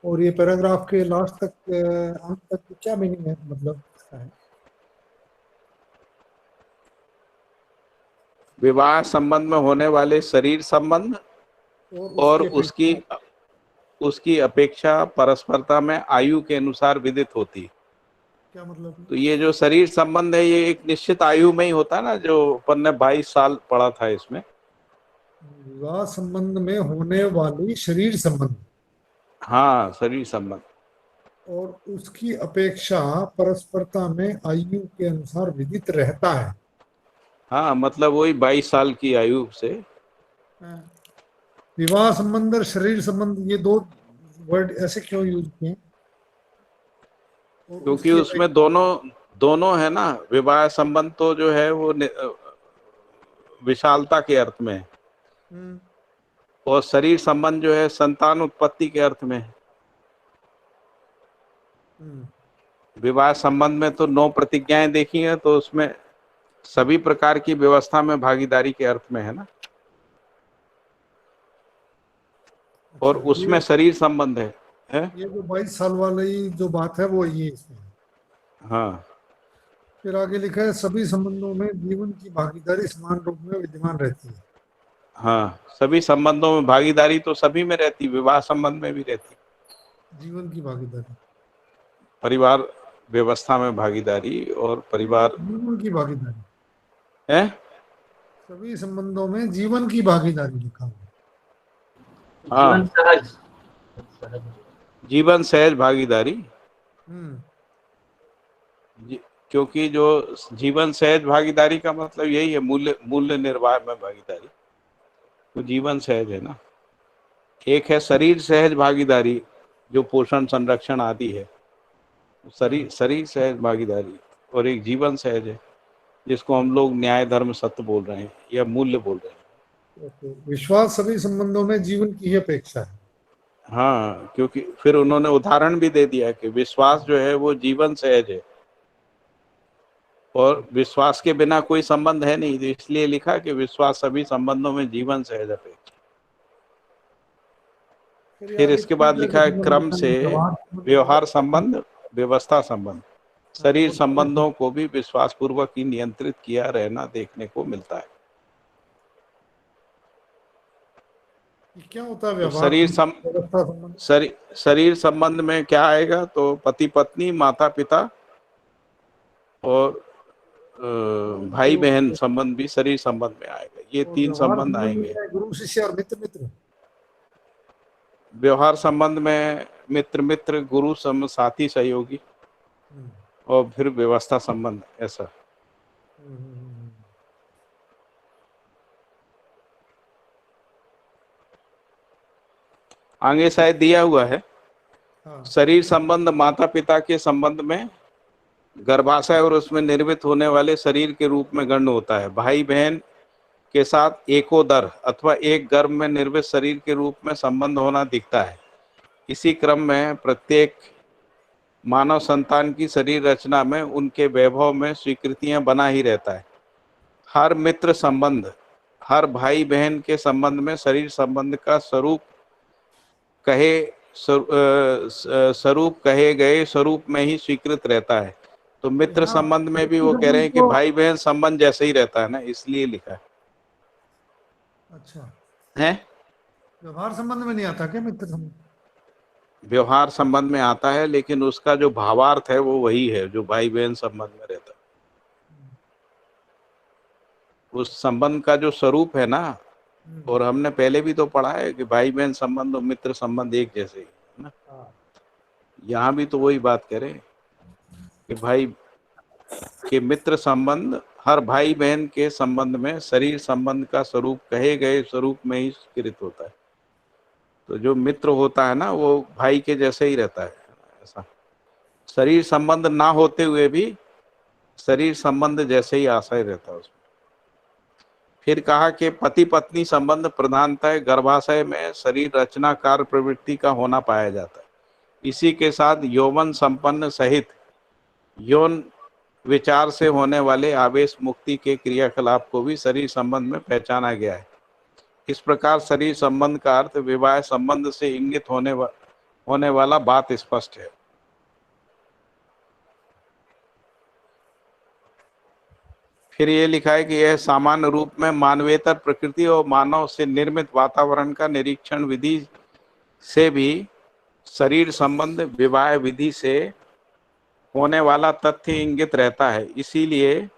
और ये पैराग्राफ के लास्ट तक, अंत तक, क्या मीनिंग है, मतलब इसका है? विवाह संबंध में होने वाले शरीर संबंध और उसकी अपेक्षा परस्परता में आयु के अनुसार विदित होती है। क्या मतलब? तो ये जो शरीर संबंध है ये एक निश्चित आयु में ही होता है ना, जो अपन ने 22 साल पढ़ा था इसमें। विवाह संबंध में होने वाली शरीर संबंध, हाँ, शरीर संबंध और उसकी अपेक्षा परस्परता में आयु के अनुसार विदित रहता है। हाँ, मतलब वही 22 साल की आयु से। विवाह संबंध और शरीर संबंध, ये दो वर्ड ऐसे क्यों यूज किए? क्योंकि उसमें दोनों है ना। विवाह संबंध तो जो है वो विशालता के अर्थ में है, और शरीर संबंध जो है संतान उत्पत्ति के अर्थ में है। विवाह संबंध में तो 9 प्रतिज्ञाएं देखी हैं, तो उसमें सभी प्रकार की व्यवस्था में भागीदारी के अर्थ में है ना। और उसमें शरीर संबंध है। ये जो 22 साल वाली जो बात है वो ये इसमें। हाँ, फिर आगे लिखा है सभी संबंधों में जीवन की भागीदारी समान रूप में विद्यमान रहती है। हाँ, सभी संबंधों में भागीदारी तो सभी में रहती, विवाह संबंध में भी रहती। जीवन की भागीदारी, परिवार व्यवस्था में भागीदारी और परिवार जीवन की भागीदारी है। सभी संबंधों में जीवन की भागीदारी लिखा हुआ। हाँ, जीवन सहज, जीवन सहज भागीदारी। क्योंकि जो जीवन सहज भागीदारी का मतलब यही है, मूल्य निर्वाह में भागीदारी, तो जीवन सहज है ना। एक है शरीर सहज भागीदारी जो पोषण संरक्षण आदि है, शरीर सहज भागीदारी, और एक जीवन सहज है जिसको हम लोग न्याय धर्म सत्य बोल रहे हैं या मूल्य बोल रहे हैं। विश्वास सभी संबंधों में जीवन की ही अपेक्षा है। हाँ, क्योंकि फिर उन्होंने उदाहरण भी दे दिया कि विश्वास जो है वो जीवन सहज है, और विश्वास के बिना कोई संबंध है नहीं, तो इसलिए लिखा कि विश्वास सभी संबंधों में जीवन सहज अपेक्षा। फिर इसके बाद लिखा है क्रम से व्यवहार संबंध, व्यवस्था संबंध, शरीर संबंधों को भी विश्वास पूर्वक ही नियंत्रित किया रहना देखने को मिलता है। क्या होता है व्यवहार? शरीर संबंध में क्या आएगा, तो पति पत्नी, माता पिता और भाई बहन संबंध भी शरीर संबंध में आएगा। ये 3 संबंध आएंगे। गुरु शिष्य और मित्र मित्र। व्यवहार संबंध में मित्र मित्र, गुरु साथी सहयोगी, और फिर व्यवस्था संबंध, ऐसा। आगे शायद दिया हुआ है। शरीर संबंध माता पिता के संबंध में गर्भाशय और उसमें निर्मित होने वाले शरीर के रूप में गण्य होता है। भाई बहन के साथ एकोदर अथवा एक गर्भ में निर्मित शरीर के रूप में संबंध होना दिखता है। इसी क्रम में प्रत्येक मानव संतान की शरीर रचना में उनके वैभव में स्वीकृतियां बना ही रहता है। हर मित्र संबंध हर भाई बहन के संबंध में शरीर संबंध का स्वरूप कहे गए स्वरूप में ही स्वीकृत रहता है। तो मित्र संबंध में भी वो कह रहे हैं कि भाई बहन संबंध जैसे ही रहता है ना, इसलिए लिखा है। अच्छा है, व्यवहार संबंध में नहीं आता क्या मित्र संबंध? व्यवहार संबंध में आता है, लेकिन उसका जो भावार्थ है वो वही है जो भाई बहन संबंध में रहता है। उस संबंध का जो स्वरूप है ना, और हमने पहले भी तो पढ़ा है कि भाई बहन संबंध और मित्र संबंध एक जैसे ही है ना। हाँ। यहाँ भी तो वही बात करें कि भाई के मित्र संबंध हर भाई बहन के संबंध में शरीर संबंध का स्वरूप कहे गए स्वरूप में ही स्वीकृत होता है। तो जो मित्र होता है ना वो भाई के जैसे ही रहता है, ऐसा शरीर संबंध ना होते हुए भी शरीर संबंध जैसे ही आशय रहता है उसमें। फिर कहा कि पति पत्नी संबंध प्रधानतः गर्भाशय में शरीर रचना कार्य प्रवृत्ति का होना पाया जाता है। इसी के साथ यौवन संपन्न सहित यौन विचार से होने वाले आवेश मुक्ति के क्रियाकलाप को भी शरीर संबंध में पहचाना गया है। इस प्रकार शरीर संबंध का अर्थ विवाह संबंध से इंगित होने वाला बात स्पष्ट है। फिर ये लिखा है कि यह सामान्य रूप में मानवेतर प्रकृति और मानव से निर्मित वातावरण का निरीक्षण विधि से भी शरीर संबंध विवाह विधि से होने वाला तथ्य इंगित रहता है। इसीलिए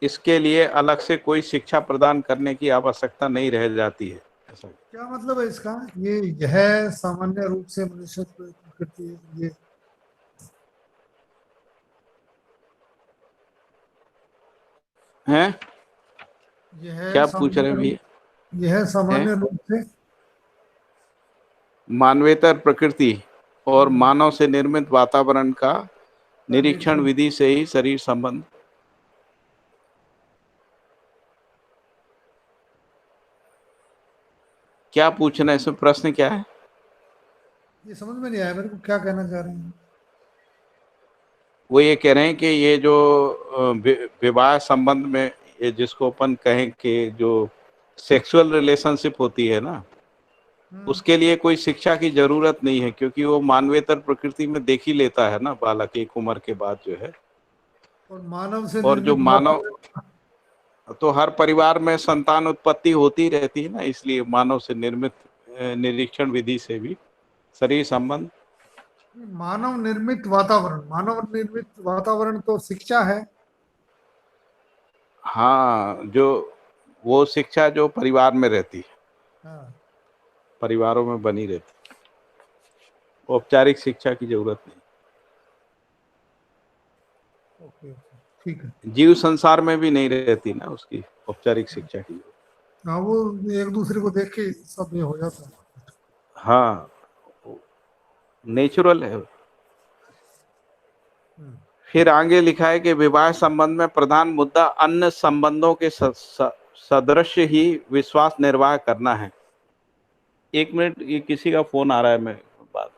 इसके लिए अलग से कोई शिक्षा प्रदान करने की आवश्यकता नहीं रह जाती है। ऐसा क्या मतलब है इसका? ये यह सामान्य रूप से मनुष्य प्रकृति, ये है। यह क्या पूछ रहे हैं सामान्य भैया? रूप यह है सामान्य रूप से मानवेतर प्रकृति और मानव से निर्मित वातावरण का निरीक्षण विधि से ही शरीर संबंध। क्या पूछना है इसमें? प्रश्न क्या है? ये समझ में नहीं आया मेरे को, क्या कहना चाह रहे हैं? वो ये कह रहे हैं कि ये जो विवाह संबंध में ये जिसको अपन कहें कि जो सेक्सुअल रिलेशनशिप होती है ना, उसके लिए कोई शिक्षा की जरूरत नहीं है, क्योंकि वो मानवेतर प्रकृति में देख ही लेता है ना बालक एक उम्र के बाद जो है। और मानव से और जो निर्मित मानव, वातावरण, तो हर परिवार में संतान उत्पत्ति होती रहती है ना, इसलिए मानव से निर्मित निरीक्षण विधि से भी शरीर संबंध। मानव निर्मित वातावरण तो शिक्षा है। हाँ, जो वो शिक्षा जो परिवार में रहती है, हाँ, परिवारों में बनी रहती है, औपचारिक शिक्षा की जरूरत नहीं। ओके ओके, ठीक है। जीव संसार में भी नहीं रहती ना उसकी औपचारिक शिक्षा की जरूरत। हाँ, वो एक दूसरे को देख के सब ये हो जाता है। हाँ, नेचुरल है। फिर आगे लिखा है कि विवाह संबंध में प्रधान मुद्दा अन्य संबंधों के सदृश ही विश्वास निर्वाह करना है। एक मिनट, ये किसी का फोन आ रहा है, मैं बात।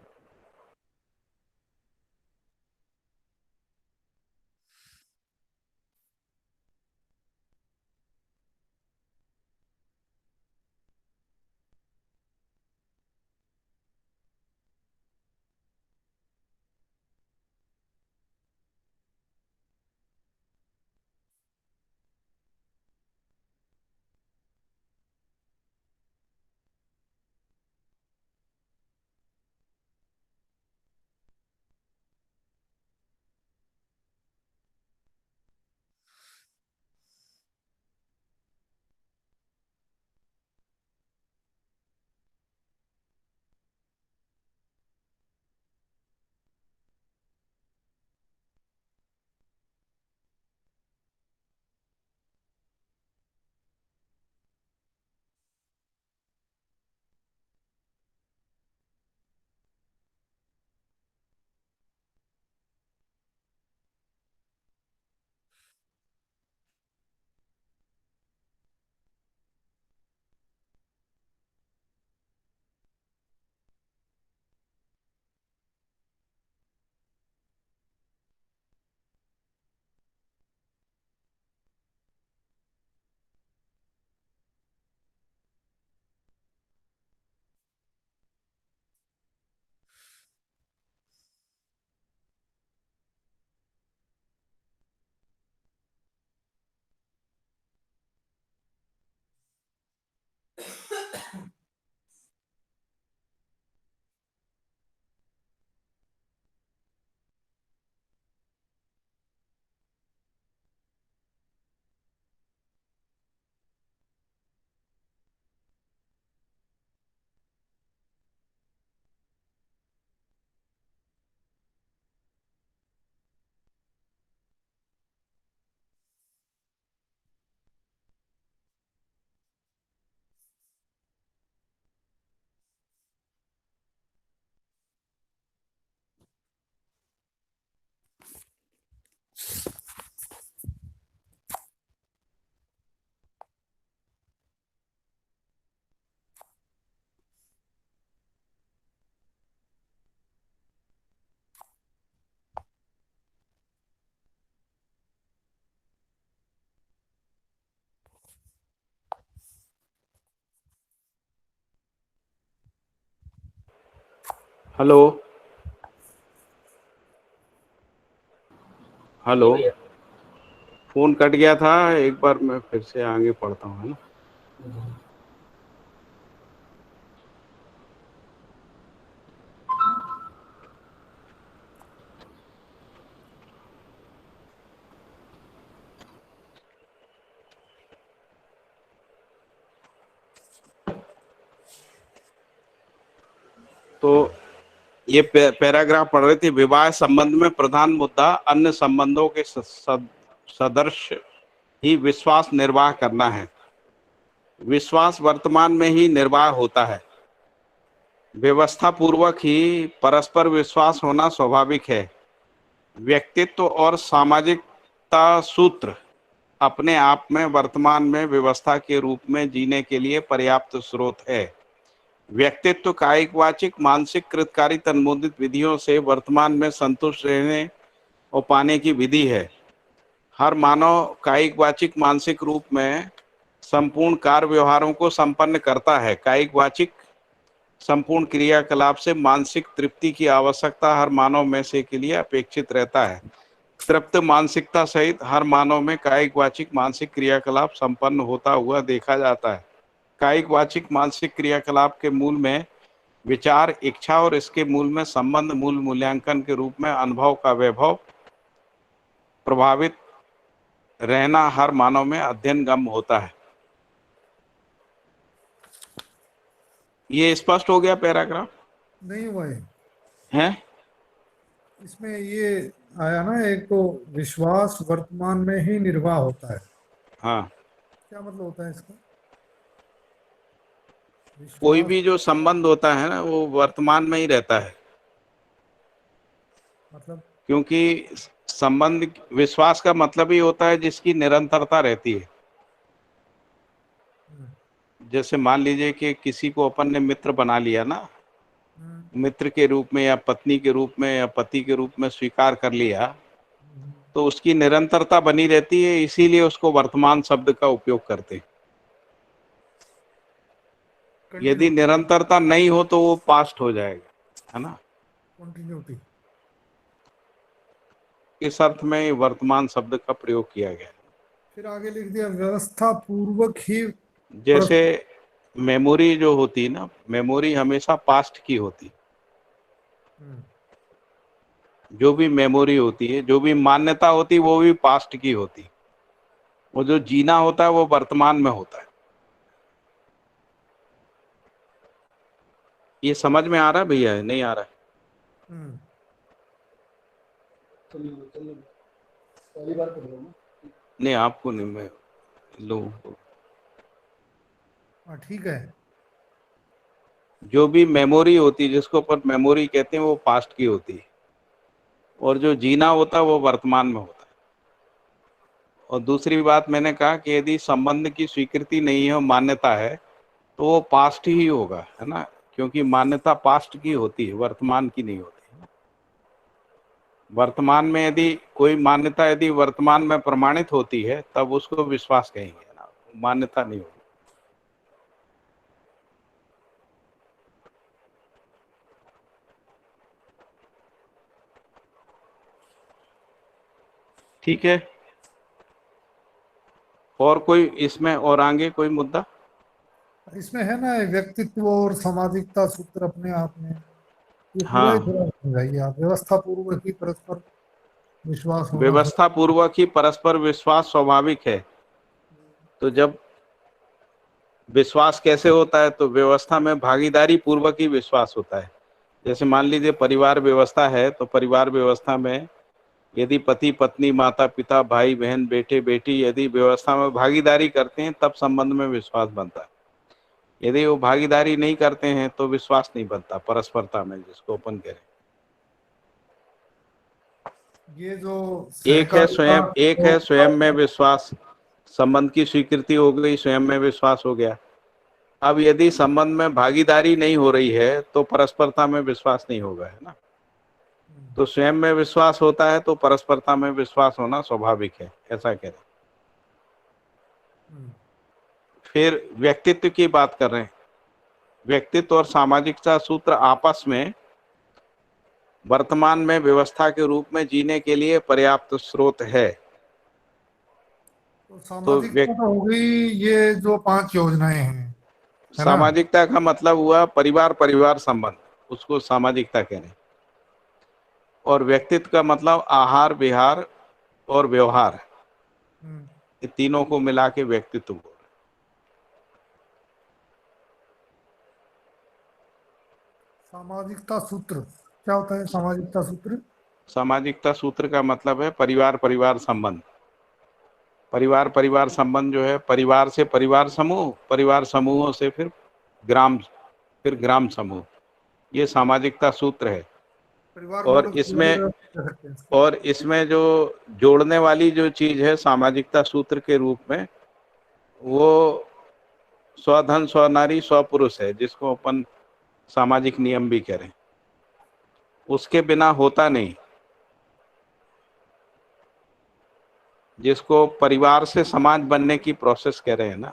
हेलो जी हेलो, भैया। फोन कट गया था, एक बार मैं फिर से आगे पढ़ता हूँ, है ना। तो ये पैराग्राफ पढ़ रहे थे, विवाह संबंध में प्रधान मुद्दा अन्य संबंधों के सदृश ही विश्वास निर्वाह करना है। विश्वास वर्तमान में ही निर्वाह होता है। व्यवस्था पूर्वक ही परस्पर विश्वास होना स्वाभाविक है। व्यक्तित्व और सामाजिकता सूत्र अपने आप में वर्तमान में व्यवस्था के रूप में जीने के लिए पर्याप्त स्रोत है। व्यक्तित्व कायिक वाचिक मानसिक कृतकारी तन्मोदित विधियों से वर्तमान में संतुष्ट रहने और पाने की विधि है। हर मानव कायिक वाचिक मानसिक रूप में संपूर्ण कार्य व्यवहारों को संपन्न करता है। कायिक वाचिक संपूर्ण क्रियाकलाप से मानसिक तृप्ति की आवश्यकता हर मानव में से के लिए अपेक्षित रहता है। तृप्त मानसिकता सहित हर मानव में कायिक वाचिक मानसिक क्रियाकलाप संपन्न होता हुआ देखा जाता है। कायिक वाचिक मानसिक क्रियाकलाप के मूल में विचार इच्छा और इसके मूल में संबंध मूल मूल्यांकन के रूप में अनुभव का वैभव प्रभावित रहना हर मानव में अध्ययन गम्य होता है। ये स्पष्ट हो गया पैराग्राफ? नहीं हुआ है इसमें ये आया ना, एक तो विश्वास वर्तमान में ही निर्वाह होता है, हाँ, क्या मतलब होता है इसका? कोई विश्वास भी जो संबंध होता है ना वो वर्तमान में ही रहता है, मतलब क्योंकि संबंध विश्वास का मतलब ही होता है जिसकी निरंतरता रहती है। जैसे मान लीजिए कि किसी को अपन ने मित्र बना लिया ना, मित्र के रूप में या पत्नी के रूप में या पति के रूप में स्वीकार कर लिया, तो उसकी निरंतरता बनी रहती है, इसीलिए उसको वर्तमान शब्द का उपयोग करते हैं। यदि कंटिन्यूटी। निरंतरता नहीं हो तो वो पास्ट हो जाएगा, है ना। कंटिन्यूटी। इस अर्थ में वर्तमान शब्द का प्रयोग किया गया है। फिर आगे लिख दिया व्यवस्था पूर्वक ही जैसे मेमोरी जो होती है ना, मेमोरी हमेशा पास्ट की होती है। जो भी मेमोरी होती है, जो भी मान्यता होती है, वो भी पास्ट की होती है। वो जो जीना होता है वो वर्तमान में होता है। ये समझ में आ रहा है भैया? नहीं आ रहा है? नहीं, आपको नहीं, मैं लोगों को। ठीक है। जो भी मेमोरी होती है, जिसको अपन मेमोरी कहते हैं, वो पास्ट की होती है, और जो जीना होता है वो वर्तमान में होता है। और दूसरी बात मैंने कहा कि यदि संबंध की स्वीकृति नहीं है और मान्यता है तो वो पास्ट ही होगा, है ना, क्योंकि मान्यता पास्ट की होती है, वर्तमान की नहीं होती। वर्तमान में यदि कोई मान्यता यदि वर्तमान में प्रमाणित होती है तब उसको विश्वास कहेंगे, ना, मान्यता नहीं होगी। ठीक है, और कोई इसमें और आगे कोई मुद्दा? इसमें है ना व्यक्तित्व और सामाजिकता सूत्र अपने आप में, ये पूरा ही हाँ, थोड़ा समझाइए आप। व्यवस्था पूर्वक ही परस्पर विश्वास होना व्यवस्था पूर्वक ही परस्पर विश्वास स्वाभाविक है। तो जब विश्वास कैसे होता है, तो व्यवस्था में भागीदारी पूर्वक ही विश्वास होता है। जैसे मान लीजिए परिवार व्यवस्था है, तो परिवार व्यवस्था में यदि पति पत्नी माता पिता भाई बहन बेटे बेटी यदि व्यवस्था में भागीदारी करते हैं तब संबंध में विश्वास बनता है। यदि वो भागीदारी नहीं करते हैं तो विश्वास नहीं बनता, परस्परता में जिसको अपन कह रहे हैं। ये जो एक है सहकारिता स्वयं, एक है स्वयं में विश्वास, संबंध की स्वीकृति हो गई, स्वयं में विश्वास हो गया। अब यदि संबंध में भागीदारी नहीं हो रही है तो परस्परता में विश्वास नहीं होगा, है ना। तो स्वयं में विश्वास होता है तो परस्परता में विश्वास होना स्वाभाविक है, ऐसा कह रहे। फिर व्यक्तित्व की बात कर रहे हैं। व्यक्तित्व और सामाजिकता सूत्र आपस में वर्तमान में व्यवस्था के रूप में जीने के लिए पर्याप्त स्रोत है। तो सामाजिकता व्यक्ति तो हो गई, ये जो 5 योजनाएं हैं, है ना। सामाजिकता का मतलब हुआ परिवार परिवार संबंध, उसको सामाजिकता कह रहे हैं। और व्यक्तित्व का मतलब आहार विहार और व्यवहार, हम्म, ये तीनों को मिला के व्यक्तित्व बोल रहे हैं। सामाजिकता सूत्र क्या होता है? सामाजिकता सूत्र सामाजिकता सूत्र का मतलब है परिवार परिवार संबंध। परिवार परिवार संबंध जो है, परिवार से परिवार समूह, परिवार समूहों से फिर ग्राम, फिर ग्राम समूह, ये सामाजिकता सूत्र है। परिवार और मॉडल से इसमें कह सकते हैं इसको। और इसमें जो जोड़ने वाली जो चीज है सामाजिकता सूत्र के रूप में, वो स्वधन स्वनारी स्वपुरुष है, जिसको अपन सामाजिक नियम भी कह रहे हैं। उसके बिना होता नहीं, जिसको परिवार से समाज बनने की प्रोसेस कह रहे हैं ना।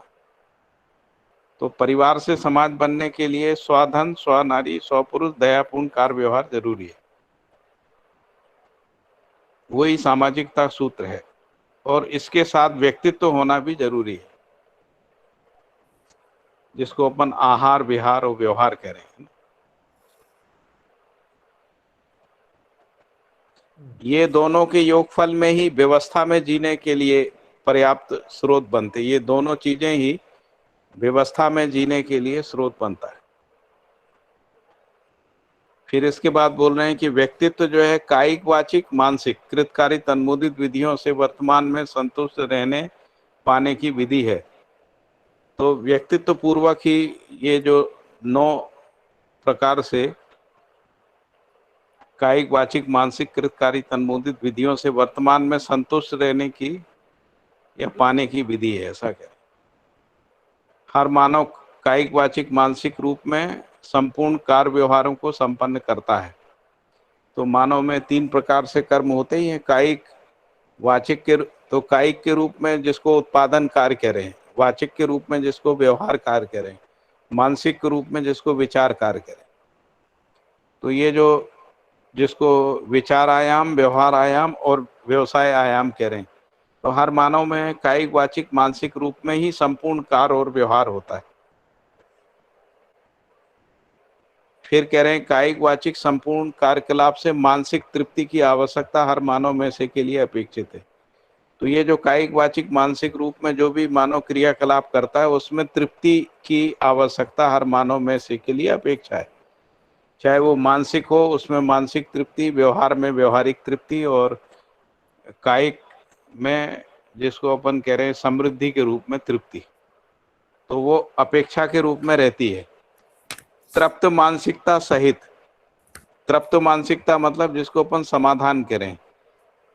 तो परिवार से समाज बनने के लिए स्वधन स्वनारी स्वपुरुष दयापूर्ण कार्य व्यवहार जरूरी है, वही सामाजिकता सूत्र है। और इसके साथ व्यक्तित्व होना भी जरूरी है, जिसको अपन आहार विहार और व्यवहार कह रहे हैं। ये दोनों के योगफल में ही व्यवस्था में जीने के लिए पर्याप्त स्रोत बनते, ये दोनों चीजें ही व्यवस्था में जीने के लिए स्रोत बनता है। फिर इसके बाद बोल रहे हैं कि व्यक्तित्व जो है कायिक वाचिक मानसिक कृतकारी तन्मोदित विधियों से वर्तमान में संतुष्ट रहने पाने की विधि है। तो व्यक्तित्व पूर्वक ही ये जो 9 प्रकार से कायिक वाचिक मानसिक कृतकारी तन्मोदित विधियों से वर्तमान में संतुष्ट रहने की या पाने की विधि है, ऐसा कह। हर मानव कायिक वाचिक मानसिक रूप में संपूर्ण कार्य व्यवहारों को संपन्न करता है। तो मानव में 3 प्रकार से कर्म होते ही हैं, कायिक वाचिक के, तो कायिक के रूप में जिसको उत्पादन कार्य कह रहे हैं, वाचिक के रूप में जिसको व्यवहार कार्य कह रहे हैं, मानसिक के रूप में जिसको विचार कार्य कह रहे हैं। तो ये जो जिसको विचार आयाम, व्यवहार आयाम और व्यवसाय आयाम कह रहे हैं, तो हर मानव में कायिक वाचिक मानसिक रूप में ही संपूर्ण कार्य और व्यवहार होता है। फिर कह रहे हैं कायिक वाचिक संपूर्ण कार्यकलाप से मानसिक तृप्ति की आवश्यकता हर मानव में से के लिए अपेक्षित है। तो ये जो कायिक वाचिक मानसिक रूप में जो भी मानव क्रियाकलाप करता है, उसमें तृप्ति की आवश्यकता हर मानव में से के लिए अपेक्षा है। चाहे वो मानसिक हो, उसमें मानसिक तृप्ति, व्यवहार में व्यवहारिक तृप्ति, और कायिक में जिसको अपन कह रहे हैं समृद्धि के रूप में तृप्ति, तो वो अपेक्षा के रूप में रहती है। तृप्त मानसिकता सहित, तृप्त मानसिकता मतलब जिसको अपन समाधान करें,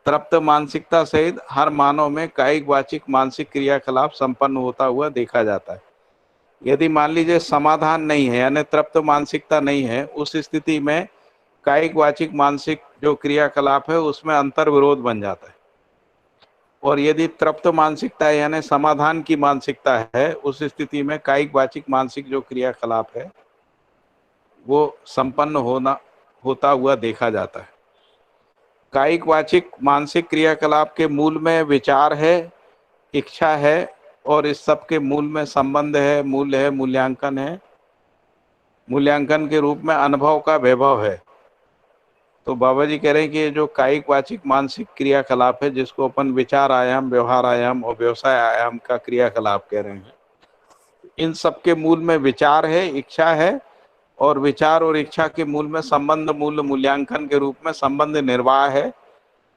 तृप्त मानसिकता सहित हर मानव में कायिक वाचिक मानसिक क्रियाकलाप संपन्न होता हुआ देखा जाता है। यदि मान लीजिए समाधान नहीं है, यानी तृप्त मानसिकता नहीं है, उस स्थिति में कायिक वाचिक मानसिक जो क्रियाकलाप है उसमें अंतर विरोध बन जाता है। और यदि तृप्त मानसिकता यानी समाधान की मानसिकता है, उस स्थिति में कायिक वाचिक मानसिक जो क्रियाकलाप है वो संपन्न होता हुआ देखा जाता है। कायिक वाचिक मानसिक क्रियाकलाप के मूल में विचार है, इच्छा है, और इस सब के मूल में संबंध है, मूल्य है, मूल्यांकन है। मूल्यांकन के रूप में अनुभव का वैभव है। तो बाबा जी कह रहे हैं कि ये जो कायिक वाचिक मानसिक क्रियाकलाप है, जिसको अपन विचार आयाम, व्यवहार आयाम और व्यवसाय आयाम का क्रियाकलाप कह रहे हैं, इन सब के मूल में विचार है, इच्छा है, और विचार और इच्छा के मूल में संबंध, मूल्य, मूल्यांकन के रूप में संबंध निर्वाह है।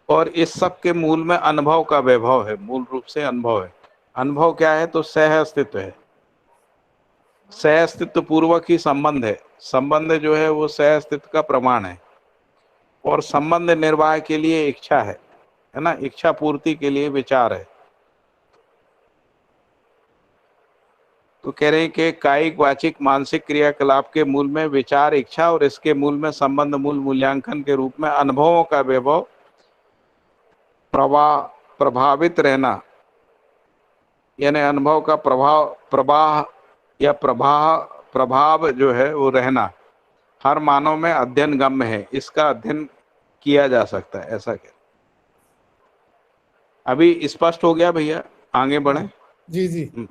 और इस सब के मूल में अनुभव का वैभव है, मूल रूप से अनुभव है। अनुभव क्या है? तो सह अस्तित्व है। सह अस्तित्व पूर्वक ही संबंध है। संबंध जो है वो सह अस्तित्व का प्रमाण है। और संबंध निर्वाह के लिए इच्छा है ना, इच्छा पूर्ति के लिए विचार है। तो कह रहे हैं कि कायिक वाचिक मानसिक क्रियाकलाप के मूल में विचार, इच्छा, और इसके मूल में संबंध, मूल, मूल्यांकन के रूप में अनुभवों का वैभव, प्रभावित रहना, यानी अनुभव का प्रभाव, प्रवाह या प्रभाव जो है वो रहना, हर मानव में अध्ययन गम्य है, इसका अध्ययन किया जा सकता है, ऐसा क्या? अभी स्पष्ट हो गया भैया, आगे बढ़े। जी जी।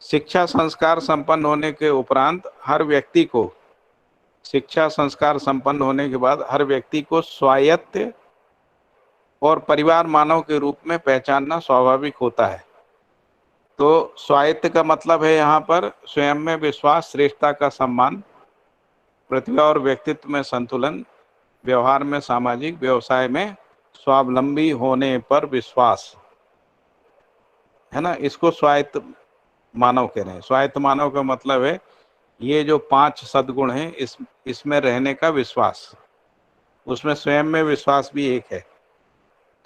शिक्षा संस्कार संपन्न होने के उपरांत हर व्यक्ति को, शिक्षा संस्कार संपन्न होने के बाद हर व्यक्ति को स्वायत्त और परिवार मानव के रूप में पहचानना स्वाभाविक होता है। तो स्वायत्त का मतलब है यहाँ पर स्वयं में विश्वास, श्रेष्ठता का सम्मान, प्रतिभा और व्यक्तित्व में संतुलन, व्यवहार में सामाजिक, व्यवसाय में स्वावलंबी होने पर विश्वास, है ना। इसको स्वायत्त मानव कह रहे हैं। स्वायत्त मानव का मतलब है ये जो 5 सद्गुण हैं, इसमें रहने का विश्वास, उसमें स्वयं में विश्वास भी एक है।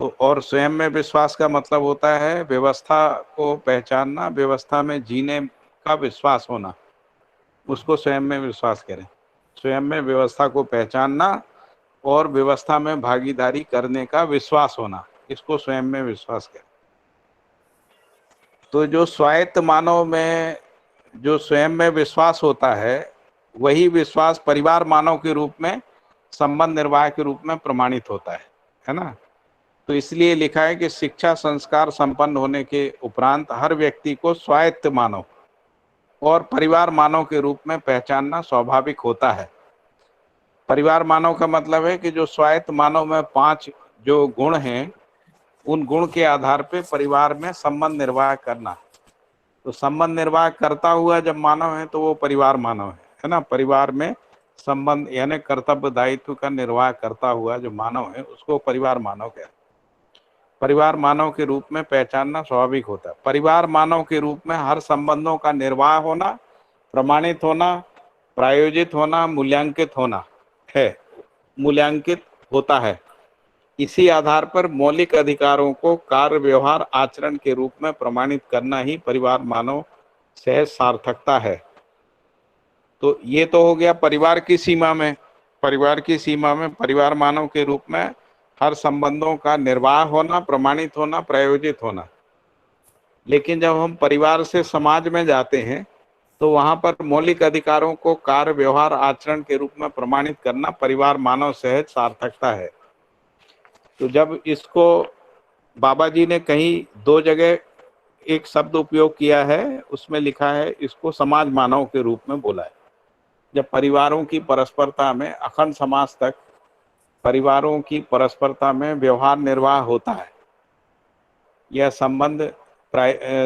तो और स्वयं में विश्वास का मतलब होता है व्यवस्था को पहचानना, व्यवस्था में जीने का विश्वास होना, उसको स्वयं में विश्वास करें। स्वयं में व्यवस्था को पहचानना और व्यवस्था में भागीदारी करने का विश्वास होना, इसको स्वयं में विश्वास करें। तो जो स्वायत्त मानव में जो स्वयं में विश्वास होता है, वही विश्वास परिवार मानव के रूप में संबंध निर्वाह के रूप में प्रमाणित होता है ना। तो इसलिए लिखा है कि शिक्षा संस्कार संपन्न होने के उपरांत हर व्यक्ति को स्वायत्त मानव और परिवार मानव के रूप में पहचानना स्वाभाविक होता है। परिवार मानव का मतलब है कि जो स्वायत्त मानव में 5 जो गुण हैं, उन गुण के आधार पे परिवार में संबंध निर्वाह करना। तो संबंध निर्वाह करता हुआ जब मानव है तो वो परिवार मानव है ना। परिवार में संबंध यानी कर्तव्य दायित्व का निर्वाह करता हुआ जो मानव है, उसको परिवार मानव कहते हैं। परिवार मानव के रूप में पहचानना स्वाभाविक होता है। परिवार मानव के रूप में हर संबंधों का निर्वाह होना, प्रमाणित होना, प्रायोजित होना, मूल्यांकित होना है, मूल्यांकित होता है। इसी आधार पर मौलिक अधिकारों को कार्य, व्यवहार, आचरण के रूप में प्रमाणित करना ही परिवार मानव सहज सार्थकता है। तो ये तो हो गया परिवार की सीमा में। परिवार की सीमा में परिवार मानव के रूप में हर संबंधों का निर्वाह होना, प्रमाणित होना, प्रायोजित होना। लेकिन जब हम परिवार से समाज में जाते हैं तो वहां पर मौलिक अधिकारों को कार्य, व्यवहार, आचरण के रूप में प्रमाणित करना परिवार मानव सहज सार्थकता है। तो जब इसको बाबा जी ने कहीं 2 जगह एक शब्द उपयोग किया है, उसमें लिखा है इसको समाज मानव के रूप में बोला है। जब परिवारों की परस्परता में अखंड समाज तक परिवारों की परस्परता में व्यवहार निर्वाह होता है, यह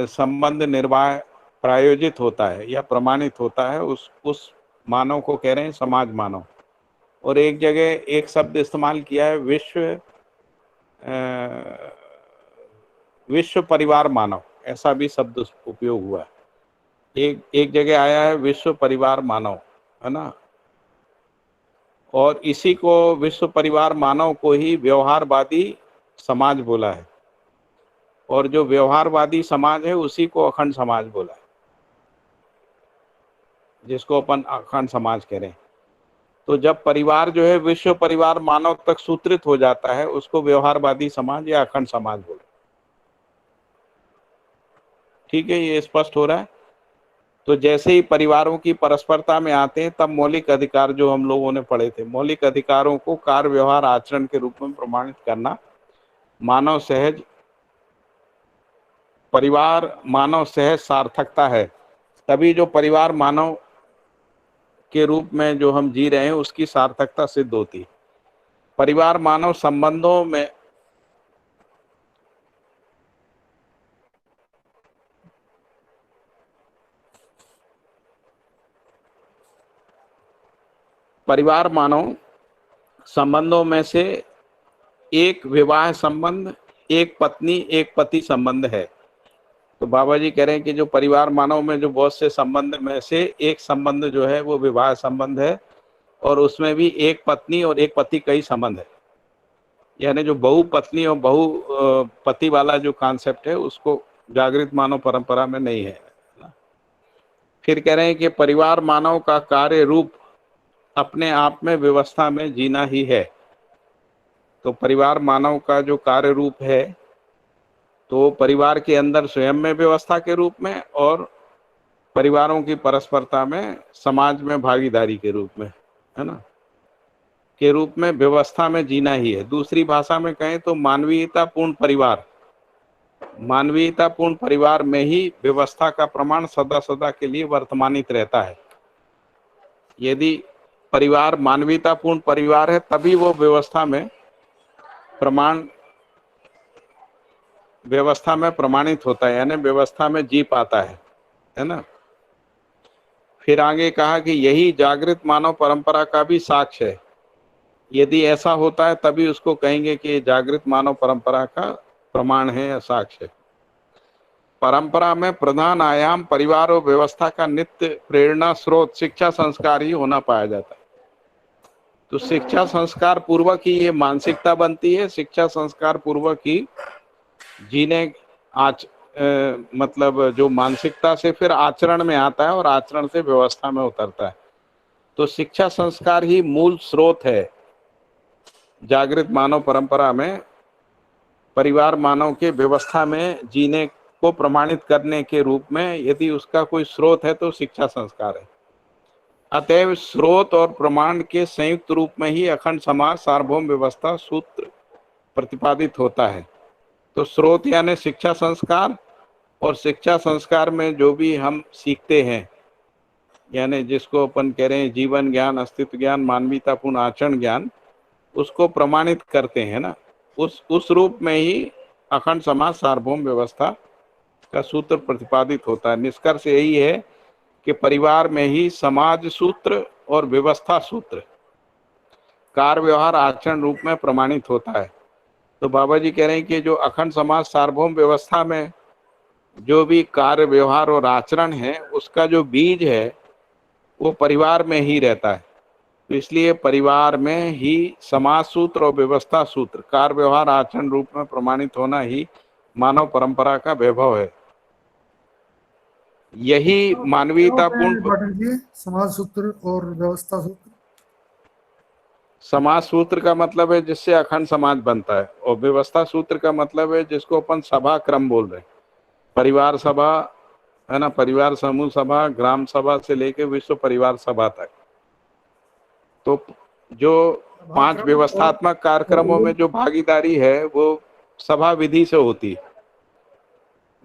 संबंध निर्वाह प्रायोजित होता है या प्रमाणित होता है, उस मानव को कह रहे हैं समाज मानव। और एक जगह एक शब्द इस्तेमाल किया है विश्व परिवार मानव, ऐसा भी शब्द उपयोग हुआ है। एक जगह आया है विश्व परिवार मानव, है ना। और इसी को विश्व परिवार मानव को ही व्यवहारवादी समाज बोला है, और जो व्यवहारवादी समाज है उसी को अखंड समाज बोला है, जिसको अपन अखंड समाज कह रहे हैं। तो जब परिवार जो है विश्व परिवार मानव तक सूत्रित हो जाता है, उसको व्यवहारवादी समाज या अखंड समाज बोले। ठीक है, ये स्पष्ट हो रहा है। तो जैसे ही परिवारों की परस्परता में आते हैं, तब मौलिक अधिकार जो हम लोगों ने पढ़े थे, मौलिक अधिकारों को कार्य, व्यवहार, आचरण के रूप में प्रमाणित करना मानव सहज, परिवार मानव सहज सार्थकता है। तभी जो परिवार मानव के रूप में जो हम जी रहे हैं उसकी सार्थकता सिद्ध होती। परिवार मानव संबंधों में परिवार मानव संबंधों में से एक विवाह संबंध, एक पत्नी एक पति संबंध है। तो बाबा जी कह रहे हैं कि जो परिवार मानव में जो बहुत से संबंध में से एक संबंध जो है वो विवाह संबंध है, और उसमें भी एक पत्नी और एक पति का ही संबंध है। यानी जो बहु पत्नी और बहु पति वाला जो कॉन्सेप्ट है उसको जागृत मानव परंपरा में नहीं है। फिर कह रहे हैं कि परिवार मानव का कार्य रूप अपने आप में व्यवस्था में जीना ही है। तो परिवार मानव का जो कार्य रूप है, तो परिवार के अंदर स्वयं में व्यवस्था के रूप में, और परिवारों की परस्परता में समाज में भागीदारी के रूप में। है ना, के रूप में व्यवस्था में जीना ही है। दूसरी भाषा में कहें तो मानवीयतापूर्ण परिवार, मानवीयतापूर्ण परिवार में ही व्यवस्था का प्रमाण सदा सदा के लिए वर्तमानित रहता है। यदि परिवार मानवीयतापूर्ण परिवार है तभी वो व्यवस्था में प्रमाणित होता है, यानी व्यवस्था में जी पाता है ना। फिर आगे कहा कि यही जागृत मानव परंपरा का भी साक्ष्य है। यदि ऐसा होता है तभी उसको कहेंगे कि जागृत मानव परंपरा का प्रमाण है या साक्ष्य है। परंपरा में प्रधान आयाम परिवार और व्यवस्था का नित्य प्रेरणा स्रोत शिक्षा संस्कार ही होना पाया जाता है। तो शिक्षा संस्कार पूर्वक ही ये मानसिकता बनती है, शिक्षा संस्कार पूर्वक ही जीने मतलब जो मानसिकता से फिर आचरण में आता है और आचरण से व्यवस्था में उतरता है। तो शिक्षा संस्कार ही मूल स्रोत है जागृत मानव परंपरा में। परिवार मानव के व्यवस्था में जीने को प्रमाणित करने के रूप में यदि उसका कोई स्रोत है तो शिक्षा संस्कार है। अतएव स्रोत और प्रमाण के संयुक्त रूप में ही अखंड समाज सार्वभौम व्यवस्था सूत्र प्रतिपादित होता है। तो स्रोत यानी शिक्षा संस्कार, और शिक्षा संस्कार में जो भी हम सीखते हैं, यानी जिसको अपन कह रहे हैं जीवन ज्ञान, अस्तित्व ज्ञान, मानवीयतापूर्ण आचरण ज्ञान, उसको प्रमाणित करते हैं ना, उस रूप में ही अखंड समाज सार्वभौम व्यवस्था का सूत्र प्रतिपादित होता है। निष्कर्ष यही है कि परिवार में ही समाज सूत्र और व्यवस्था सूत्र कार्य व्यवहार आचरण रूप में प्रमाणित होता है। तो बाबा जी कह रहे हैं कि जो अखंड समाज सार्वभौम व्यवस्था में जो भी कार्य व्यवहार और आचरण है उसका जो बीज है वो परिवार में ही रहता है। तो इसलिए परिवार में ही समाज सूत्र और व्यवस्था सूत्र कार्य व्यवहार आचरण रूप में प्रमाणित होना ही मानव परंपरा का वैभव है। यही मानवीयतापूर्ण समाज सूत्र और व्यवस्था सूत्र। समाज सूत्र का मतलब है जिससे अखंड समाज बनता है, और व्यवस्था सूत्र का मतलब है जिसको अपन सभा क्रम बोल रहे हैं। परिवार सभा है ना, परिवार समूह सभा, ग्राम सभा से लेके विश्व परिवार सभा तक। तो जो 5 व्यवस्थात्मक कार्यक्रमों में जो भागीदारी है वो सभा विधि से होती है।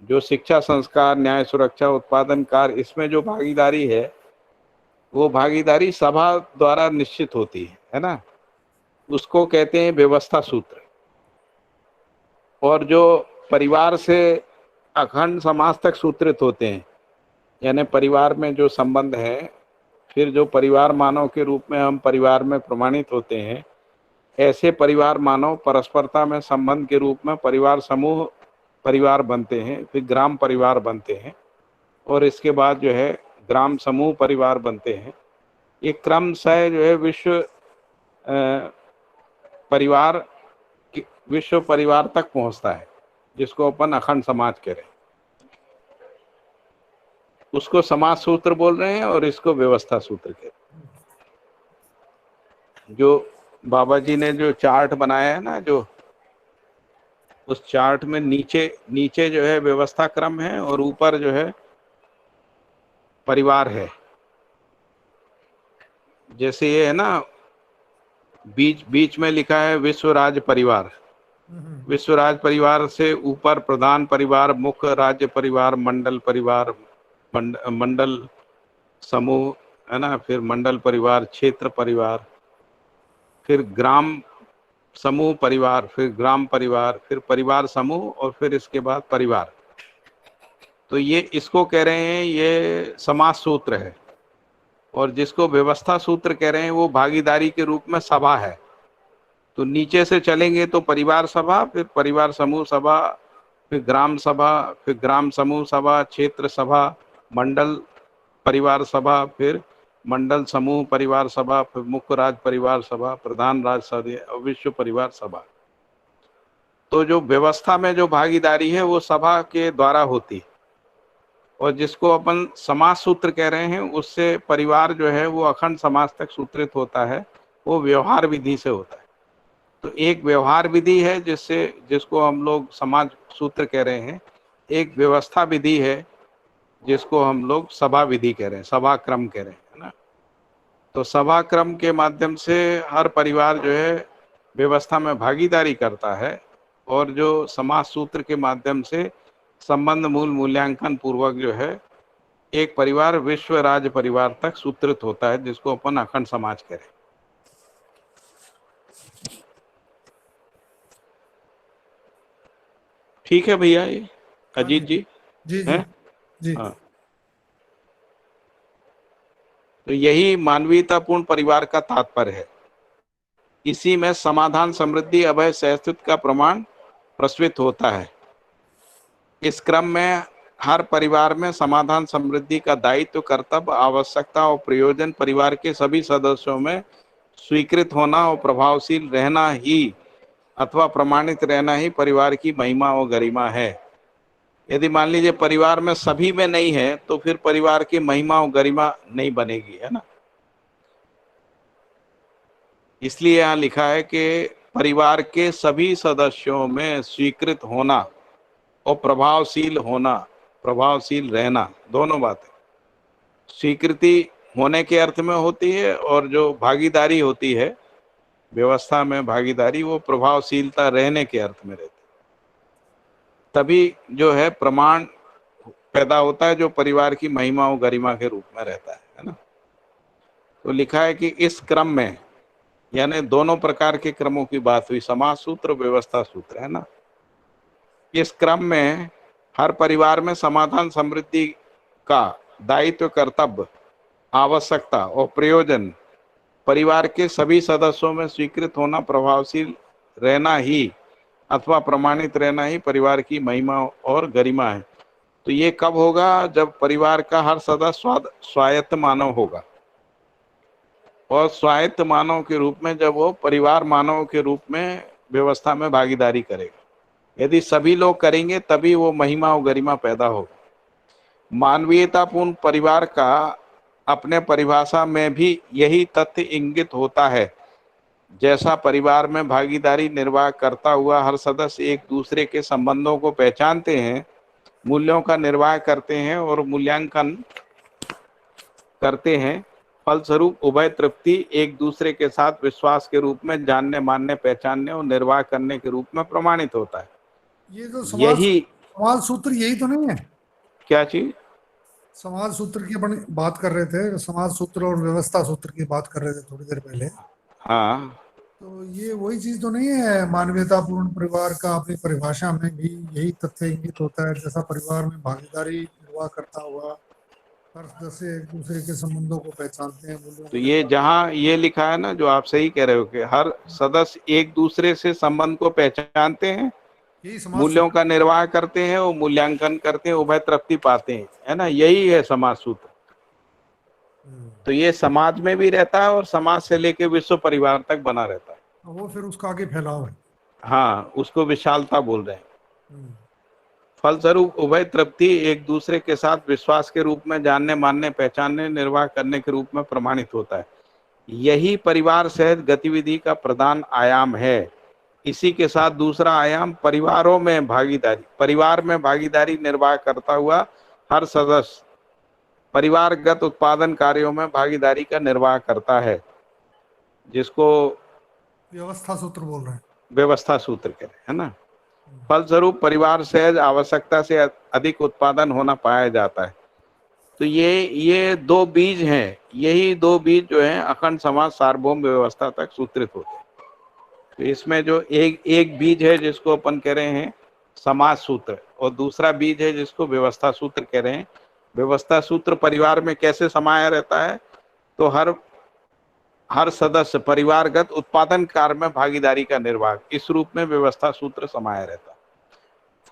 जो शिक्षा संस्कार, न्याय सुरक्षा, उत्पादन कार्य, इसमें जो भागीदारी है वो भागीदारी सभा द्वारा निश्चित होती है ना, उसको कहते हैं व्यवस्था सूत्र। और जो परिवार से अखंड समाज तक सूत्रित होते हैं, यानी परिवार में जो संबंध है, फिर जो परिवार मानव के रूप में हम परिवार में प्रमाणित होते हैं, ऐसे परिवार मानव परस्परता में संबंध के रूप में परिवार समूह परिवार बनते हैं, फिर ग्राम परिवार बनते हैं, और इसके बाद जो है ग्राम समूह परिवार बनते हैं। ये क्रमशः जो है विश्व परिवार तक पहुंचता है, जिसको अपन अखंड समाज कह रहे हैं। उसको समाज सूत्र बोल रहे हैं और इसको व्यवस्था सूत्र कहते हैं। जो बाबा जी ने जो चार्ट बनाया है ना, जो उस चार्ट में नीचे जो है व्यवस्था क्रम है और ऊपर जो है परिवार है। जैसे ये है ना, बीच में लिखा है विश्व राज्य परिवार। विश्व राज्य परिवार से ऊपर प्रधान परिवार, मुख्य राज्य परिवार, मंडल परिवार, मंडल समूह है ना, फिर मंडल परिवार, क्षेत्र परिवार, फिर ग्राम समूह परिवार, फिर ग्राम परिवार, फिर परिवार समूह, और फिर इसके बाद परिवार। तो ये इसको कह रहे हैं ये समाज सूत्र है। और जिसको व्यवस्था सूत्र कह रहे हैं वो भागीदारी के रूप में सभा है। तो नीचे से चलेंगे तो परिवार सभा, फिर परिवार समूह सभा, फिर ग्राम सभा, फिर ग्राम समूह सभा, क्षेत्र सभा, मंडल परिवार सभा, फिर मंडल समूह परिवार सभा, फिर मुख्य राज्य परिवार सभा, प्रधान राज्य सभा और विश्व परिवार सभा। तो जो व्यवस्था में जो भागीदारी है वो सभा के द्वारा होती है, और जिसको अपन समाज सूत्र कह रहे हैं उससे परिवार जो है वो अखंड समाज तक सूत्रित होता है, वो व्यवहार विधि से होता है। तो एक व्यवहार विधि है जिसको हम लोग समाज सूत्र कह रहे हैं, एक व्यवस्था विधि है जिसको हम लोग सभा विधि कह रहे हैं, सभा क्रम कह रहे हैं, है ना। तो सभा क्रम के माध्यम से हर परिवार जो है व्यवस्था में भागीदारी करता है, और जो समाज सूत्र के माध्यम से संबंध मूल मूल्यांकन पूर्वक जो है एक परिवार विश्व राज्य परिवार तक सूत्रित होता है, जिसको अपन अखंड समाज कह रहे हैं। ठीक है भैया, ये अजीत जी जी जी हैं? जी। हाँ, तो यही मानवीयतापूर्ण परिवार का तात्पर्य है। इसी में समाधान, समृद्धि, अभय, सहअस्तित्व का प्रमाण प्रस्फुटित होता है। इस क्रम में हर परिवार में समाधान, समृद्धि का दायित्व, कर्तव्य, आवश्यकता और प्रयोजन परिवार के सभी सदस्यों में स्वीकृत होना और प्रभावशील रहना ही अथवा प्रमाणित रहना ही परिवार की महिमा और गरिमा है। यदि मान लीजिए परिवार में सभी में नहीं है, तो फिर परिवार की महिमा और गरिमा नहीं बनेगी, है ना। इसलिए यहाँ लिखा है कि परिवार के सभी सदस्यों में स्वीकृत होना और प्रभावशील होना, प्रभावशील रहना, दोनों बातें स्वीकृति होने के अर्थ में होती है, और जो भागीदारी होती है व्यवस्था में भागीदारी, वो प्रभावशीलता रहने के अर्थ में रहती है। तभी जो है प्रमाण पैदा होता है जो परिवार की महिमा और गरिमा के रूप में रहता है ना। तो लिखा है कि इस क्रम में, यानी दोनों प्रकार के क्रमों की बात हुई, समाज सूत्र, व्यवस्था सूत्र, है ना। इस क्रम में हर परिवार में समाधान, समृद्धि का दायित्व, कर्तव्य, आवश्यकता और प्रयोजन परिवार के सभी सदस्यों में स्वीकृत होना, प्रभावशील रहना ही अथवा प्रमाणित रहना ही परिवार की महिमा और गरिमा है। तो ये कब होगा? जब परिवार का हर सदस्य स्वायत्त मानव होगा, और स्वायत्त मानव के रूप में जब वो परिवार मानव के रूप में व्यवस्था में भागीदारी करेगा। यदि सभी लोग करेंगे तभी वो महिमा और गरिमा पैदा होगा। मानवीयतापूर्ण परिवार का अपने परिभाषा में भी यही तथ्य इंगित होता है। जैसा परिवार में भागीदारी निर्वाह करता हुआ हर सदस्य एक दूसरे के संबंधों को पहचानते हैं, मूल्यों का निर्वाह करते हैं और मूल्यांकन करते हैं, फलस्वरूप उभय तृप्ति एक दूसरे के साथ विश्वास के रूप में जानने, मानने, पहचानने और निर्वाह करने के रूप में प्रमाणित होता है। ये जो यही समाज सूत्र यही तो नहीं है? क्या चीज? समाज सूत्र की अपन बात कर रहे थे, समाज सूत्र और व्यवस्था सूत्र की बात कर रहे थे थोड़ी देर पहले। हाँ, तो ये वही चीज तो नहीं है? मानवीयतापूर्ण परिवार का अपनी परिभाषा में भी यही तथ्य इंगित होता है, जैसा परिवार में भागीदारी निर्वाह करता हुआ हर सदस्य एक दूसरे के संबंधों को पहचानते हैं, मूल्यों तो को ये जहाँ ये लिखा है ना, जो आप सही कह रहे हो कि हर सदस्य एक दूसरे से संबंध को पहचानते हैं, यही समाज मूल्यों का निर्वाह करते हैं और मूल्यांकन करते हैं, उभय तृप्ति पाते हैं, है ना। यही है समाज सूत्र। तो ये समाज में भी रहता है और समाज से लेके विश्व परिवार तक बना रहता है। वो फिर उसका आगे फैलाव है। हाँ, उसको विशालता बोल रहे हैं। फलस्वरूप उभय तृप्ति एक दूसरे के साथ विश्वास के रूप में जानने, मानने, पहचानने, निर्वाह करने के रूप में प्रमाणित होता है। यही परिवार सहज गतिविधि का प्रधान आयाम है। इसी के साथ दूसरा आयाम परिवारों में भागीदारी, परिवार में भागीदारी निर्वाह करता हुआ हर सदस्य परिवारगत उत्पादन कार्यों में भागीदारी का निर्वाह करता है, जिसको व्यवस्था सूत्र बोल रहे हैं। व्यवस्था सूत्र कहते हैं, है ना। फलस्वरूप परिवार सहज आवश्यकता से अधिक उत्पादन होना पाया जाता है। तो ये दो बीज हैं, यही दो बीज जो हैं अखंड समाज सार्वभौम व्यवस्था तक सूत्रित होते हैं। तो इसमें जो एक बीज है जिसको अपन कह रहे हैं समाज सूत्र, और दूसरा बीज है जिसको व्यवस्था सूत्र कह रहे हैं। व्यवस्था सूत्र परिवार में कैसे समाया रहता है? तो हर सदस्य परिवारगत उत्पादन कार्य में भागीदारी का निर्वाह, इस रूप में व्यवस्था सूत्र समाया रहता है।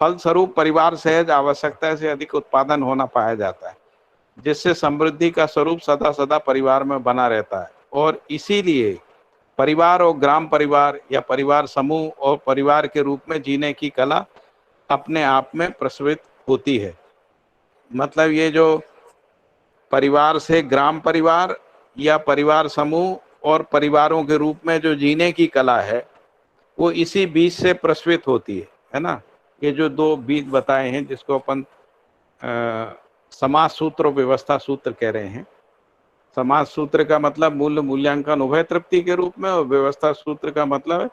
फलस्वरूप परिवार सहज आवश्यकता से अधिक उत्पादन होना पाया जाता है, जिससे समृद्धि का स्वरूप सदा सदा परिवार में बना रहता है। और इसीलिए परिवार और ग्राम परिवार या परिवार समूह और परिवार के रूप में जीने की कला अपने आप में प्रस्फुटित होती है। मतलब ये जो परिवार से ग्राम परिवार या परिवार समूह और परिवारों के रूप में जो जीने की कला है, वो इसी बीज से प्रस्फुटित होती है ना। ये जो दो बीज बताए हैं जिसको अपन समाज सूत्र और व्यवस्था सूत्र कह रहे हैं। समाज सूत्र का मतलब मूल्य मूल्यांकन उभय तृप्ति के रूप में, और व्यवस्था सूत्र का मतलब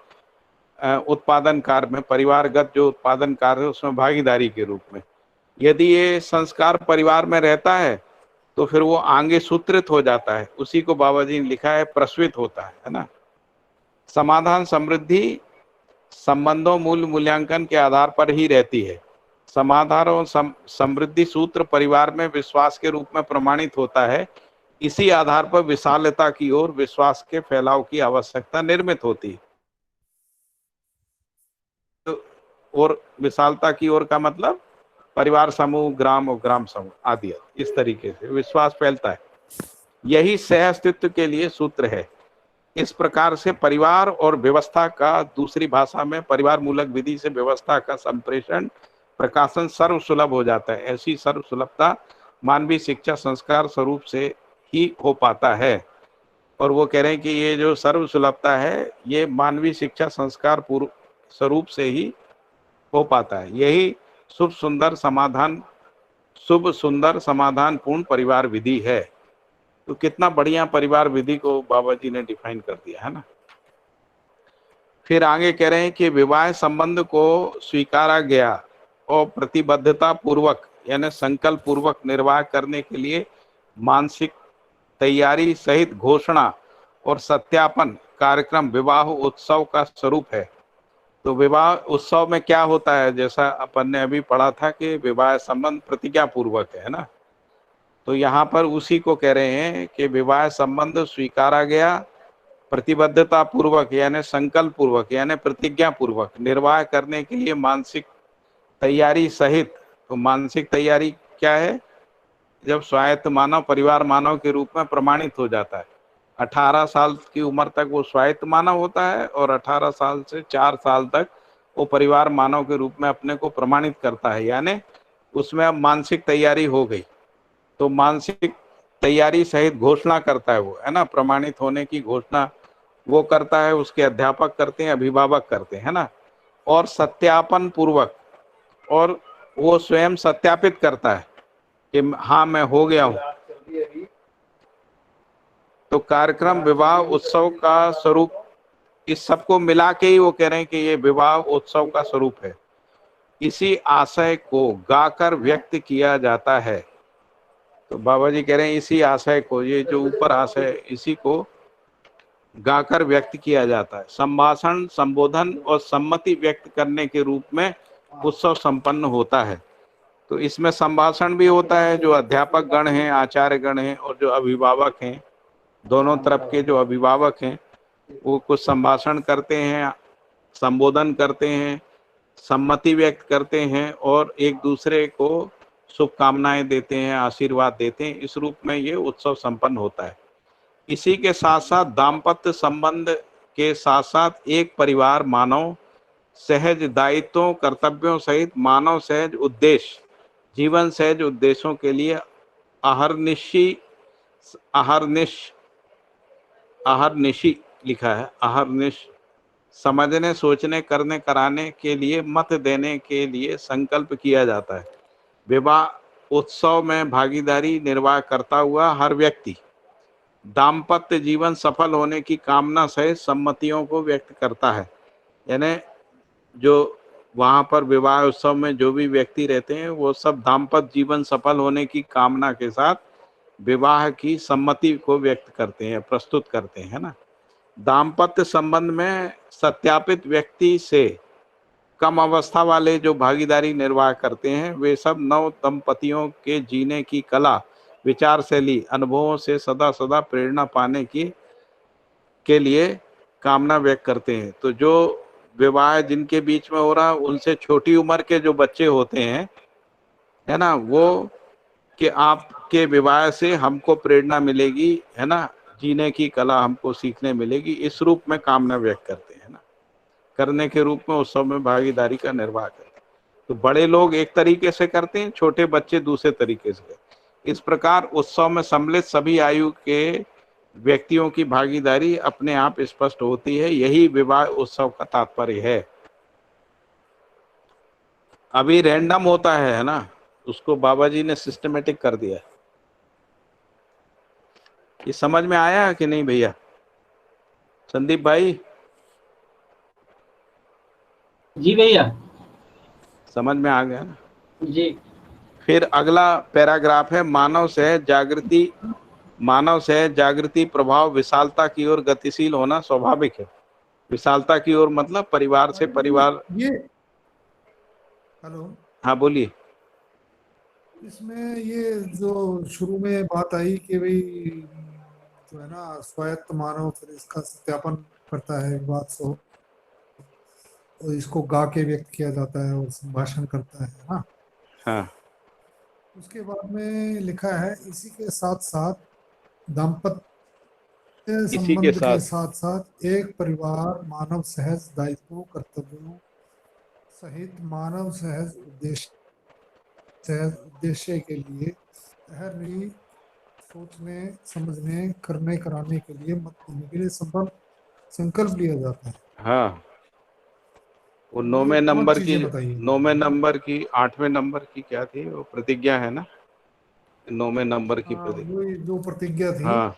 उत्पादन कार्य में, परिवारगत जो उत्पादन कार्य है उसमें भागीदारी के रूप में। यदि ये संस्कार परिवार में रहता है तो फिर वो आगे सूत्रित हो जाता है, उसी को बाबा जी ने लिखा है प्रस्वित होता है ना। समाधान समृद्धि संबंधों मूल्य मूल्यांकन के आधार पर ही रहती है। समाधान और समृद्धि सूत्र परिवार में विश्वास के रूप में प्रमाणित होता है। इसी आधार पर विशालता की ओर विश्वास के फैलाव की आवश्यकता निर्मित होती है। और विशालता की ओर का मतलब परिवार समूह, ग्राम और ग्राम समूह आदि, इस तरीके से विश्वास फैलता है। यही सह अस्तित्व के लिए सूत्र है। इस प्रकार से परिवार और व्यवस्था का, दूसरी भाषा में परिवार मूलक विधि से व्यवस्था का संप्रेषण, प्रकाशन सर्व सुलभ हो जाता है। ऐसी सर्व सुलभता मानवीय शिक्षा संस्कार स्वरूप से ही हो पाता है। और वो कह रहे हैं कि ये जो सर्व सुलभता है ये मानवीय शिक्षा संस्कार पूर्व स्वरूप से ही हो पाता है। यही शुभ सुंदर समाधान पूर्ण परिवार विधि है। तो कितना बढ़िया परिवार विधि को बाबा जी ने डिफाइन कर दिया है ना। फिर आगे कह रहे हैं कि विवाह संबंध को स्वीकारा गया और प्रतिबद्धता पूर्वक यानी संकल्प पूर्वक निर्वाह करने के लिए मानसिक तैयारी सहित घोषणा और सत्यापन कार्यक्रम विवाह उत्सव का स्वरूप है। तो विवाह उत्सव में क्या होता है, जैसा अपन ने अभी पढ़ा था कि विवाह संबंध प्रतिज्ञा पूर्वक है ना। तो यहाँ पर उसी को कह रहे हैं कि विवाह संबंध स्वीकारा गया प्रतिबद्धता पूर्वक यानी संकल्प पूर्वक यानी प्रतिज्ञा पूर्वक निर्वाह करने के लिए मानसिक तैयारी सहित। तो मानसिक तैयारी क्या है, जब स्वायत्त मानव परिवार मानव के रूप में प्रमाणित हो जाता है। 18 साल की उम्र तक वो स्वायत्त मानव होता है और 18 साल से 4 साल तक वो परिवार मानव के रूप में अपने को प्रमाणित करता है, यानी उसमें अब मानसिक तैयारी हो गई। तो मानसिक तैयारी सहित घोषणा करता है वो, है ना, प्रमाणित होने की घोषणा वो करता है, उसके अध्यापक करते हैं, अभिभावक करते हैं ना। और सत्यापन पूर्वक, और वो स्वयं सत्यापित करता है कि हाँ मैं हो गया हूँ। तो कार्यक्रम विवाह उत्सव का स्वरूप, इस सबको मिला के ही वो कह रहे हैं कि ये विवाह उत्सव का स्वरूप है। इसी आशय को गाकर व्यक्त किया जाता है। तो बाबा जी कह रहे हैं इसी आशय को, ये जो ऊपर आशय है इसी को गाकर व्यक्त किया जाता है। संभाषण, संबोधन और सम्मति व्यक्त करने के रूप में उत्सव संपन्न होता है। तो इसमें संभाषण भी होता है, जो अध्यापक गण हैं, आचार्य गण हैं और जो अभिभावक हैं, दोनों तरफ के जो अभिभावक हैं वो कुछ संभाषण करते हैं, संबोधन करते हैं, सम्मति व्यक्त करते हैं और एक दूसरे को शुभकामनाएं देते हैं, आशीर्वाद देते हैं। इस रूप में ये उत्सव संपन्न होता है। इसी के साथ साथ दाम्पत्य संबंध के साथ साथ एक परिवार मानव सहज दायित्वों कर्तव्यों सहित मानव सहज उद्देश्य, जीवन सहज उद्देश्यों के लिए अहर्निशी लिखा है, अहर्निश समझने, सोचने, करने, कराने के लिए, मत देने के लिए संकल्प किया जाता है। विवाह उत्सव में भागीदारी निर्वाह करता हुआ हर व्यक्ति दाम्पत्य जीवन सफल होने की कामना सहित सम्मतियों को व्यक्त करता है। यानी जो वहाँ पर विवाह उत्सव में जो भी व्यक्ति रहते हैं वो सब दाम्पत्य जीवन सफल होने की कामना के साथ विवाह की सम्मति को व्यक्त करते हैं, प्रस्तुत करते हैं ना। दाम्पत्य संबंध में सत्यापित व्यक्ति से कम अवस्था वाले जो भागीदारी निर्वाह करते हैं वे सब नव दंपतियों के जीने की कला, विचार शैली, अनुभवों से सदा सदा प्रेरणा पाने की के लिए कामना व्यक्त करते हैं। तो जो विवाह जिनके बीच में हो रहा है उनसे छोटी उम्र के जो बच्चे होते हैं, है ना, वो कि आपके विवाह से हमको प्रेरणा मिलेगी, है ना, जीने की कला हमको सीखने मिलेगी, इस रूप में कामना व्यक्त करते हैं ना, करने के रूप में उत्सव में भागीदारी का निर्वाह करते हैं। तो बड़े लोग एक तरीके से करते हैं, छोटे बच्चे दूसरे तरीके से करते हैं। इस प्रकार उत्सव में सम्मिलित सभी आयु के व्यक्तियों की भागीदारी अपने आप स्पष्ट होती है। यही विवाह उत्सव का तात्पर्य है। अभी रैंडम होता है ना, उसको बाबा जी ने सिस्टमेटिक कर दिया है। ये समझ में आया कि नहीं भैया? संदीप भाई जी भैया। समझ में आ गया ना? जी। फिर अगला पैराग्राफ है मानव सहज जागृति। मानव सहज जागृति प्रभाव विशालता की ओर गतिशील होना स्वाभाविक है। विशालता की ओर मतलब परिवार से परिवार। ये हेलो, हाँ बोलिए। इसमें ये जो शुरू में बात आई कि भाई जो है ना स्वायत्त मानव फिर इसका सत्यापन करता है बात को, और इसको गा के व्यक्त किया जाता है और संभाषण करता है ना। हाँ उसके बाद में लिखा है इसी के साथ साथ दाम्पत्य इसी के संबंध के साथ साथ साथ एक परिवार मानव सहज दायित्वों कर्तव्यों सहित मानव सहज उद्देश्य के लिए ठहरने सोचने समझने करने कराने के लिए मत देने के लिए संकल्प लिया जाता है। हाँ वो तो ये और चीजें बताइए। 9वें नंबर की 8वें नंबर की क्या थी वो प्रतिज्ञा है ना? 9वें नंबर की हाँ प्रतिज्ञा। वही जो प्रतिज्ञा थी। हाँ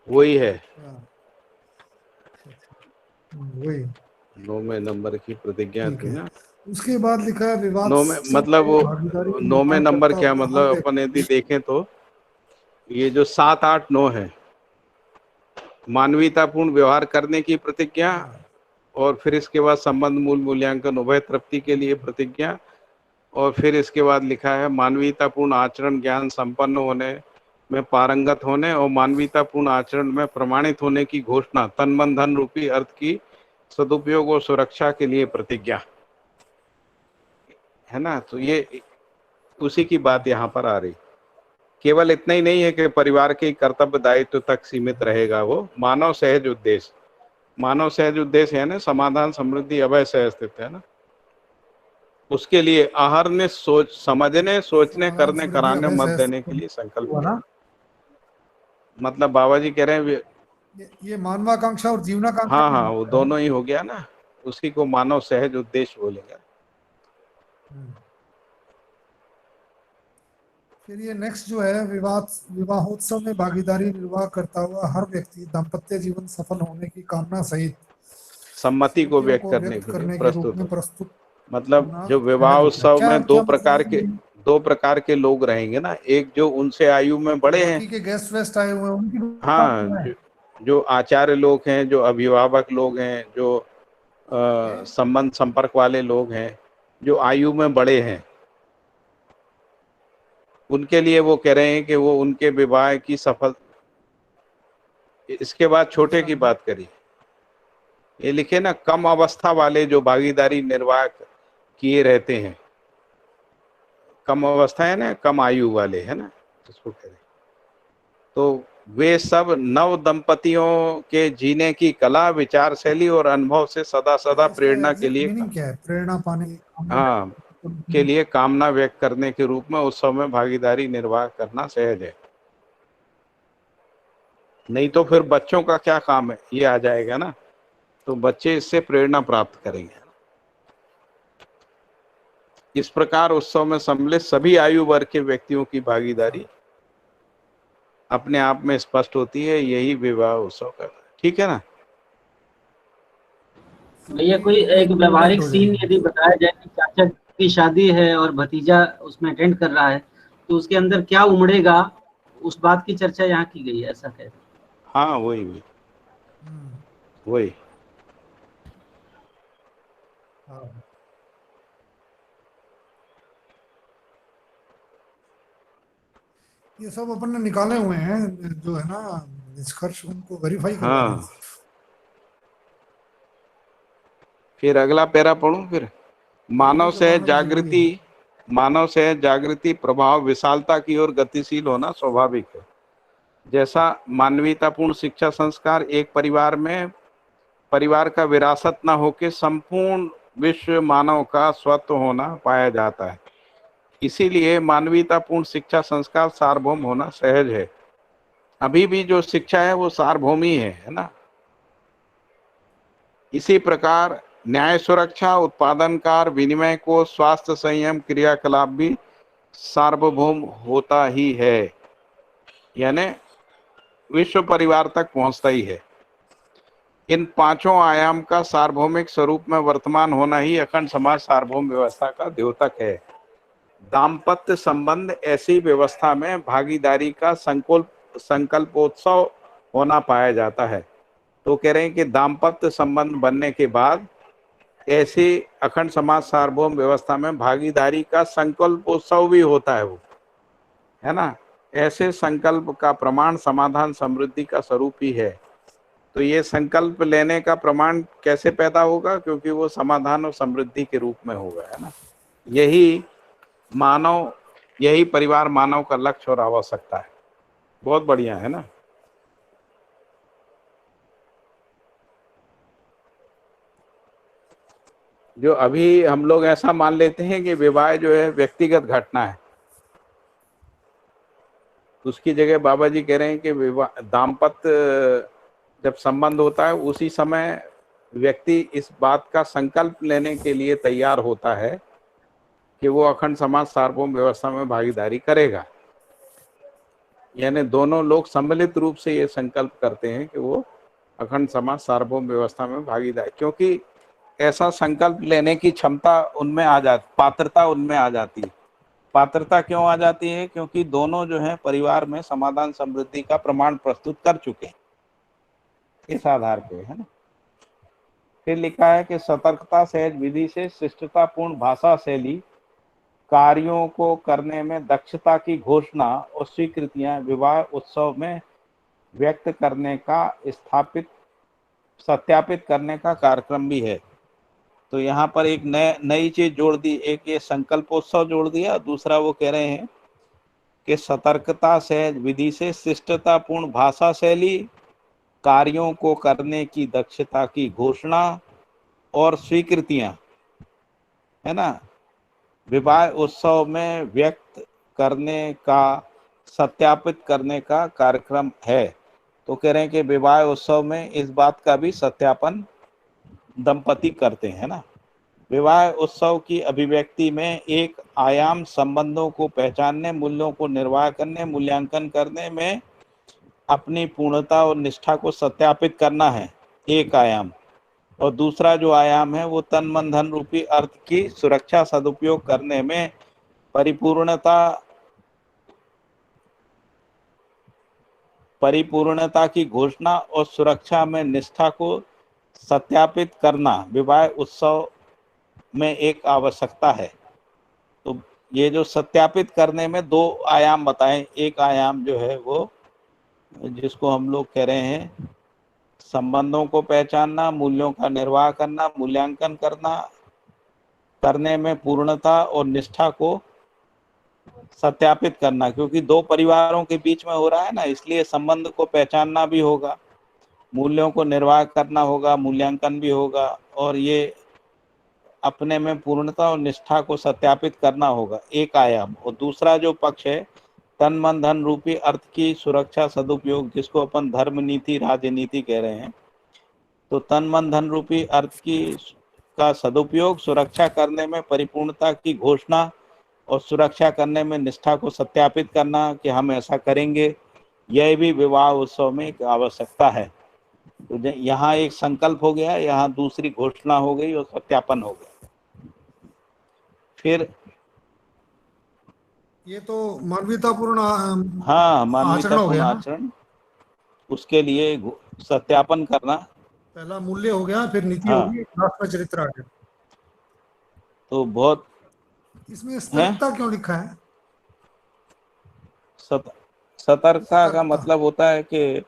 वही है हाँ, वही 9वें नंबर की प्रतिज्ञा ठीक थी है। ना? उसके बाद लिखा है विवाद 9वें मतलब वो भागीदारी 9वें निर्वाह नंबर करता क्या हुआ हर मतलब अपन यदि व्यक्ति। देखें तो ये जो 7, 8, 9 है मानवीयतापूर्ण व्यवहार करने की प्रतिज्ञा, हाँ, और फिर इसके बाद संबंध मूल मूल्यांकन उभय तृप्ति के लिए प्रतिज्ञा, और फिर इसके बाद लिखा है मानवीयतापूर्ण आचरण ज्ञान संपन्न होने में पारंगत होने और मानवीयतापूर्ण आचरण में प्रमाणित होने की घोषणा तन मन धन रूपी अर्थ की सदुपयोग और सुरक्षा के लिए प्रतिज्ञा है ना? तो ये उसी की बात यहाँ पर आ रही। केवल इतना ही नहीं है कि परिवार के कर्तव्य दायित्व तक सीमित रहेगा, वो मानव सहज उद्देश्य। मानव सहज उद्देश्य है ना समाधान समृद्धि अभय सहअस्तित्व है ना, उसके लिए आहार ने सोच समझने सोचने समाधान करने समृद्धि कराने अभय मत सहज देने के लिए संकल्प हुआ लिया। ना। मतलब बाबा जी कह रहे हैं ये मानवाकांक्षा और जीवनाकांक्षा हाँ भी हाँ वो जोड़ता है ना। दोनों ही हो गया ना, उसी को मानव सहज उद्देश्य बोलेगा। हम्म। फिर ये नेक्स्ट जो है विवाहोत्सव में भागीदारी निर्वाह करता हुआ हर व्यक्ति दाम्पत्य जीवन सफल होने की कामना सहित सम्मति को स्मृतियों व्यक्त को करने व्यक्त के लिए करने के रूप प्रस्तुत में हो। प्रस्तुत मतलब होना जो विवाह सहज होता है। उत्सव क्या में क्या मतलब है? दो प्रकार के लोग रहेंगे ना, एक जो उनसे आयु में बड़े हैं, बाकी के गेस्ट वेस्ट आए हुए हैं उनकी बात हाँ कर रहे जो आचार्य लोग हैं, जो अभिभावक लोग हैं, जो हैं। संबंध संपर्क वाले लोग हैं, जो आयु में बड़े हैं, उनके लिए वो कह रहे हैं कि वो उनके विवाह की सफल। इसके बाद छोटे अच्छा। की बात करी, ये लिखे ना कम अवस्था वाले जो भागीदारी निर्वाह किए रहते हैं, कम अवस्था है ना, कम आयु वाले है ना, इसको कह रहे हैं। तो वे सब नव दंपतियों के जीने की कला विचार शैली और अनुभव से सदा सदा इसका प्रेरणा के एग्जैक्ट लिए मीनिंग क्या है? प्रेरणा पाने की कामना हाँ के लिए कामना व्यक्त करने के रूप में उत्सव में भागीदारी निर्वाह करना सहज है। नहीं तो फिर बच्चों का क्या काम है, ये आ जाएगा ना, तो बच्चे इससे प्रेरणा प्राप्त करेंगे। इस प्रकार उत्सव में सम्मिलित सभी आयु वर्ग के व्यक्तियों की भागीदारी अपने आप में स्पष्ट होती है, यही विवाह उत्सव का। ठीक है ना? भैया कोई एक इंप्लीमेंट व्यवहारिक हो सीन जाएगी। यदि बताया जाए कि चाचा की शादी है और भतीजा उसमें अटेंड कर रहा है, तो उसके अंदर क्या उमड़ेगा, उस बात की चर्चा यहाँ की गई है, ऐसा है। हाँ वही वही हम्म, वही। हाँ। ये सब अपन ने निकाले हुए हैं जो है ना निष्कर्ष, उनको वेरीफाई करवा हाँ लीजिए। फिर अगला पैरा पढ़ूं फिर। वेरीफाई मानव से करवाना भी जरूरी जागृति, है। मानव से जागृति प्रभाव विशालता की ओर गतिशील होना स्वाभाविक है। जैसा मानवीयतापूर्ण शिक्षा संस्कार एक परिवार में परिवार का विरासत न होकर संपूर्ण विश्व मानव का स्वत्व होना पाया जाता है, इसीलिए मानवीयतापूर्ण शिक्षा संस्कार सार्वभौम होना सहज है। अभी भी जो शिक्षा है वो सार्वभौमी है ना? इसी प्रकार न्याय सुरक्षा उत्पादनकार विनिमय को स्वास्थ्य संयम क्रियाकलाप भी सार्वभौम होता ही है। यानी विश्व परिवार तक पहुंचता ही है। इन पांचों आयाम का सार्वभौमिक स्वरूप में वर्तमान होना ही अखंड समाज सार्वभौम व्यवस्था का द्योतक है। दाम्पत्य संबंध ऐसी व्यवस्था में भागीदारी का संकल्पोत्सव होना पाया जाता है। तो कह रहे हैं कि दाम्पत्य संबंध बनने के बाद ऐसी अखंड समाज सार्वभौम व्यवस्था में भागीदारी का संकल्पोत्सव भी होता है, वो है ना। ऐसे संकल्प का प्रमाण समाधान समृद्धि का स्वरूप ही है। तो ये संकल्प लेने का प्रमाण कैसे पैदा होगा? क्योंकि वो समाधान और समृद्धि के रूप में होगा, है ना। यही परिवार मानव का लक्ष्य और आवश्यकता है। बहुत बढ़िया, है ना। जो अभी हम लोग ऐसा मान लेते हैं कि विवाह जो है व्यक्तिगत घटना है, उसकी जगह बाबा जी कह रहे हैं कि विवाह दाम्पत्य जब संबंध होता है उसी समय व्यक्ति इस बात का संकल्प लेने के लिए तैयार होता है कि वो अखंड समाज सार्वभौम व्यवस्था में भागीदारी करेगा। यानी दोनों लोग सम्मिलित रूप से ये संकल्प करते हैं कि वो अखंड समाज सार्वभौम व्यवस्था में भागीदारी, क्योंकि ऐसा संकल्प लेने की क्षमता उनमें आ जाती, पात्रता उनमें आ जाती है। पात्रता क्यों आ जाती है? क्योंकि दोनों जो है परिवार में समाधान समृद्धि का प्रमाण प्रस्तुत कर चुके हैं इस आधार पे, है ना। फिर लिखा है कि सतर्कता सहज विधि से शिष्टतापूर्ण भाषा शैली, कार्यों को करने में दक्षता की घोषणा और स्वीकृतियां विवाह उत्सव में व्यक्त करने का सत्यापित करने का कार्यक्रम भी है। तो यहाँ पर एक नई चीज जोड़ दी, एक ये संकल्पोत्सव जोड़ दिया, दूसरा वो कह रहे हैं कि सतर्कता सहज विधि से शिष्टतापूर्ण भाषा शैली, कार्यों को करने की दक्षता की घोषणा और स्वीकृतियां, है ना, विवाह उत्सव में व्यक्त करने का सत्यापित करने का कार्यक्रम है। तो कह रहे हैं कि विवाह उत्सव में इस बात का भी सत्यापन दंपति करते हैं ना। विवाह उत्सव की अभिव्यक्ति में एक आयाम संबंधों को पहचानने, मूल्यों को निर्वाह करने, मूल्यांकन करने में अपनी पूर्णता और निष्ठा को सत्यापित करना है, एक आयाम। और दूसरा जो आयाम है वो तन मन धन रूपी अर्थ की सुरक्षा सदुपयोग करने में परिपूर्णता की घोषणा और सुरक्षा में निष्ठा को सत्यापित करना विवाह उत्सव में एक आवश्यकता है। तो ये जो सत्यापित करने में दो आयाम बताएं, एक आयाम जो है वो जिसको हम लोग कह रहे हैं संबंधों को पहचानना, मूल्यों का निर्वाह करना, मूल्यांकन करने में पूर्णता और निष्ठा को सत्यापित करना, क्योंकि दो परिवारों के बीच में हो रहा है ना, इसलिए संबंध को पहचानना भी होगा, मूल्यों को निर्वाह करना होगा, मूल्यांकन भी होगा, और ये अपने में पूर्णता और निष्ठा को सत्यापित करना होगा, एक आयाम। और दूसरा जो पक्ष है तन मन धन रूपी अर्थ की सुरक्षा सदुपयोग, जिसको अपन धर्म नीति राजनीति कह रहे हैं। तो तन मन धन रूपी अर्थ का सदुपयोग, सुरक्षा करने में परिपूर्णता की घोषणा और सुरक्षा करने में निष्ठा को सत्यापित करना कि हम ऐसा करेंगे, यह भी विवाह उत्सव में एक आवश्यकता है। तो यहाँ एक संकल्प हो गया, यहाँ दूसरी घोषणा हो गई और सत्यापन हो गया। फिर ये तो मानवीयतापूर्ण हाँ, मानवीयतापूर्ण आचरण, उसके लिए सत्यापन करना। पहला मूल्य हो गया, फिर नीति होगी, लास्ट में चरित्र आ गया। तो बहुत इसमें सतर्कता क्यों लिखा है? सतर्कता का मतलब होता है कि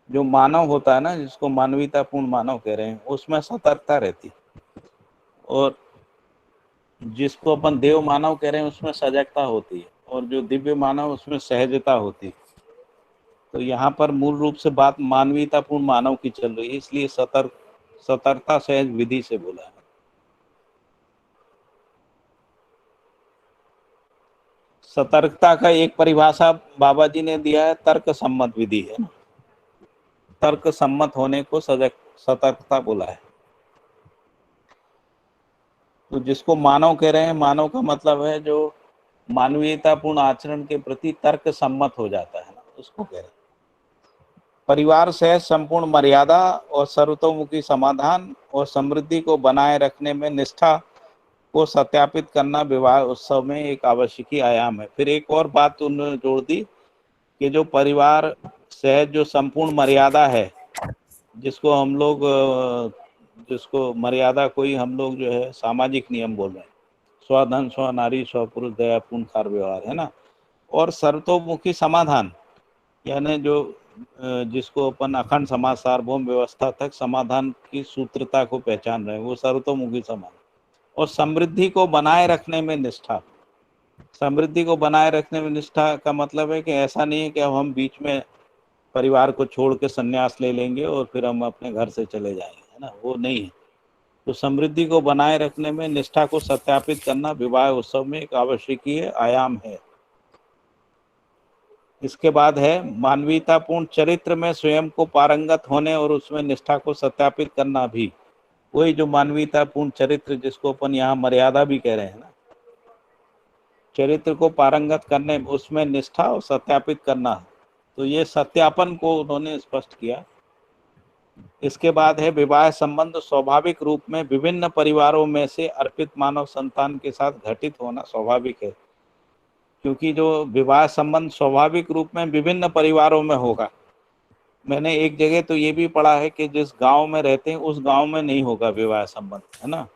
जो मानव होता है ना, जिसको मानवीयतापूर्ण मानव कह रहे हैं, उसमें सतर्कता रहती, और जिसको अपन देव मानव कह रहे हैं उसमें सजगता होती है, और जो दिव्य मानव उसमें सहजता होती है। तो यहाँ पर मूल रूप से बात मानवीयतापूर्ण मानव की चल रही है, इसलिए सतर्कता सहज विधि से बोला है। सतर्कता का एक परिभाषा बाबा जी ने दिया है, तर्क सम्मत विधि है ना, तर्क सम्मत होने को सतर्कता बोला है। तो जिसको मानव कह रहे हैं, मानव का मतलब है जो मानवीयतापूर्ण आचरण के प्रति तर्क सम्मत हो जाता है ना, उसको कह रहे हैं। परिवार सहज संपूर्ण मर्यादा और सर्वतोमुखी समाधान और समृद्धि को बनाए रखने में निष्ठा को सत्यापित करना विवाह उत्सव में एक आवश्यक आयाम है। फिर एक और बात उन्होंने जोड़ दी कि जो परिवार सहज जो संपूर्ण मर्यादा है, जिसको हम लोग जिसको मर्यादा कोई हम लोग जो है सामाजिक नियम बोल रहे हैं, स्वधन स्व नारी स्व पुरुष दयापूर्ण कार्य व्यवहार, है ना। और सर्वतोमुखी समाधान यानी जो जिसको अपन अखंड समाज सार्वभौम व्यवस्था तक समाधान की सूत्रता को पहचान रहे हैं, वो सर्वतोमुखी समाधान। और समृद्धि को बनाए रखने में निष्ठा। समृद्धि को बनाए रखने में निष्ठा का मतलब है कि ऐसा नहीं है कि अब हम बीच में परिवार को छोड़ के संन्यास ले लेंगे और फिर हम अपने घर से चले जाएंगे, है ना, वो नहीं है। तो समृद्धि को बनाए रखने में निष्ठा को सत्यापित करना विवाह उत्सव में एक आवश्यकीय आयाम है। इसके बाद है मानवीयतापूर्ण चरित्र में स्वयं को पारंगत होने और उसमें निष्ठा को सत्यापित करना भी। वही जो मानवीयतापूर्ण चरित्र जिसको अपन यहाँ मर्यादा भी कह रहे हैं ना, चरित्र को पारंगत करने उसमें निष्ठा और सत्यापित करना, तो ये सत्यापन को उन्होंने स्पष्ट किया। इसके बाद है विवाह संबंध स्वाभाविक रूप में विभिन्न परिवारों में से अर्पित मानव संतान के साथ घटित होना स्वाभाविक है, क्योंकि जो विवाह संबंध स्वाभाविक रूप में विभिन्न परिवारों में होगा। मैंने एक जगह तो ये भी पढ़ा है कि जिस गांव में रहते हैं उस गांव में नहीं होगा विवाह संबंध, है ना,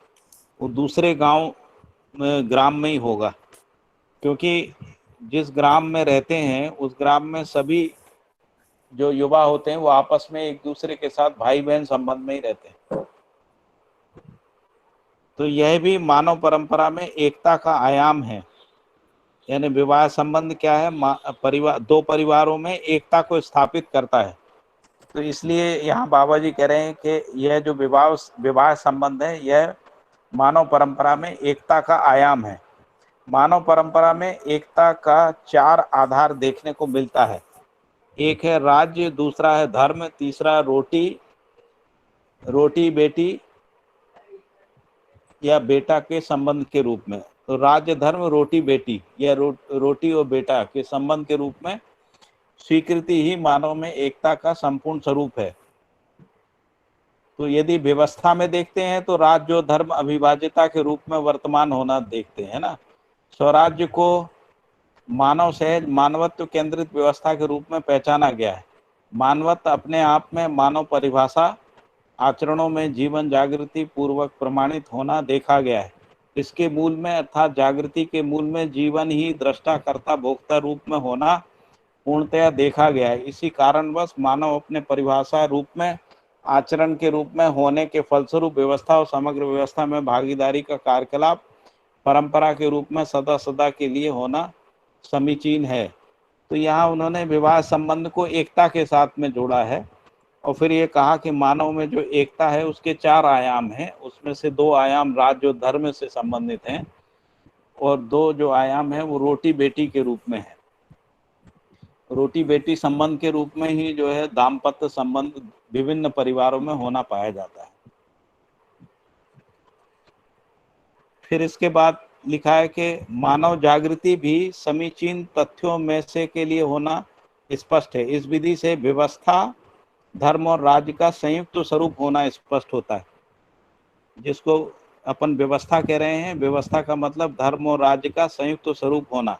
वो दूसरे गांव में ग्राम में ही होगा, क्योंकि जिस ग्राम में रहते हैं उस ग्राम में सभी जो युवा होते हैं वो आपस में एक दूसरे के साथ भाई बहन संबंध में ही रहते हैं। तो यह भी मानव परंपरा में एकता का आयाम है। यानी विवाह संबंध क्या है, परिवार, दो परिवारों में एकता को स्थापित करता है। तो इसलिए यहाँ बाबा जी कह रहे हैं कि यह जो विवाह संबंध है यह मानव परंपरा में एकता का आयाम है। मानव परंपरा में एकता का 4 आधार देखने को मिलता है। एक है राज्य, दूसरा है धर्म, तीसरा रोटी बेटी या बेटा के संबंध के रूप में। तो राज्य, धर्म, रोटी बेटी या रोटी और बेटा के संबंध के रूप में स्वीकृति ही मानव में एकता का संपूर्ण स्वरूप है। तो यदि व्यवस्था में देखते हैं तो राज्य और धर्म अविभाज्यता के रूप में वर्तमान होना देखते हैं ना। स्वराज्य को मानव सहज मानवत्व केंद्रित व्यवस्था के रूप में पहचाना गया है। मानवत्व अपने आप में मानव परिभाषा आचरणों में जीवन जागृति पूर्वक प्रमाणित होना देखा गया है। इसके मूल में अर्थात जागृति के मूल में जीवन ही दृष्टा कर्ता भोक्ता रूप में होना पूर्णतया देखा गया है। इसी कारणवश मानव अपने परिभाषा रूप में आचरण के रूप में होने के फलस्वरूप व्यवस्था और समग्र व्यवस्था में भागीदारी का कार्यकलाप परंपरा के रूप में सदा सदा के लिए होना समीचीन है। तो यहाँ उन्होंने विवाह संबंध को एकता के साथ में जोड़ा है और फिर ये कहा कि मानव में जो एकता है उसके 4 आयाम हैं। उसमें से 2 आयाम राज्य और धर्म से संबंधित हैं और 2 जो आयाम है वो रोटी बेटी के रूप में है। रोटी बेटी संबंध के रूप में ही जो है दाम्पत्य संबंध विभिन्न परिवारों में होना पाया जाता है। फिर इसके बाद लिखा है कि मानव जागृति भी समीचीन तथ्यों में से के लिए होना स्पष्ट है। इस विधि से व्यवस्था, धर्म और राज्य का संयुक्त स्वरूप होना स्पष्ट होता है। जिसको अपन व्यवस्था कह रहे हैं, व्यवस्था का मतलब धर्म और राज्य का संयुक्त स्वरूप होना,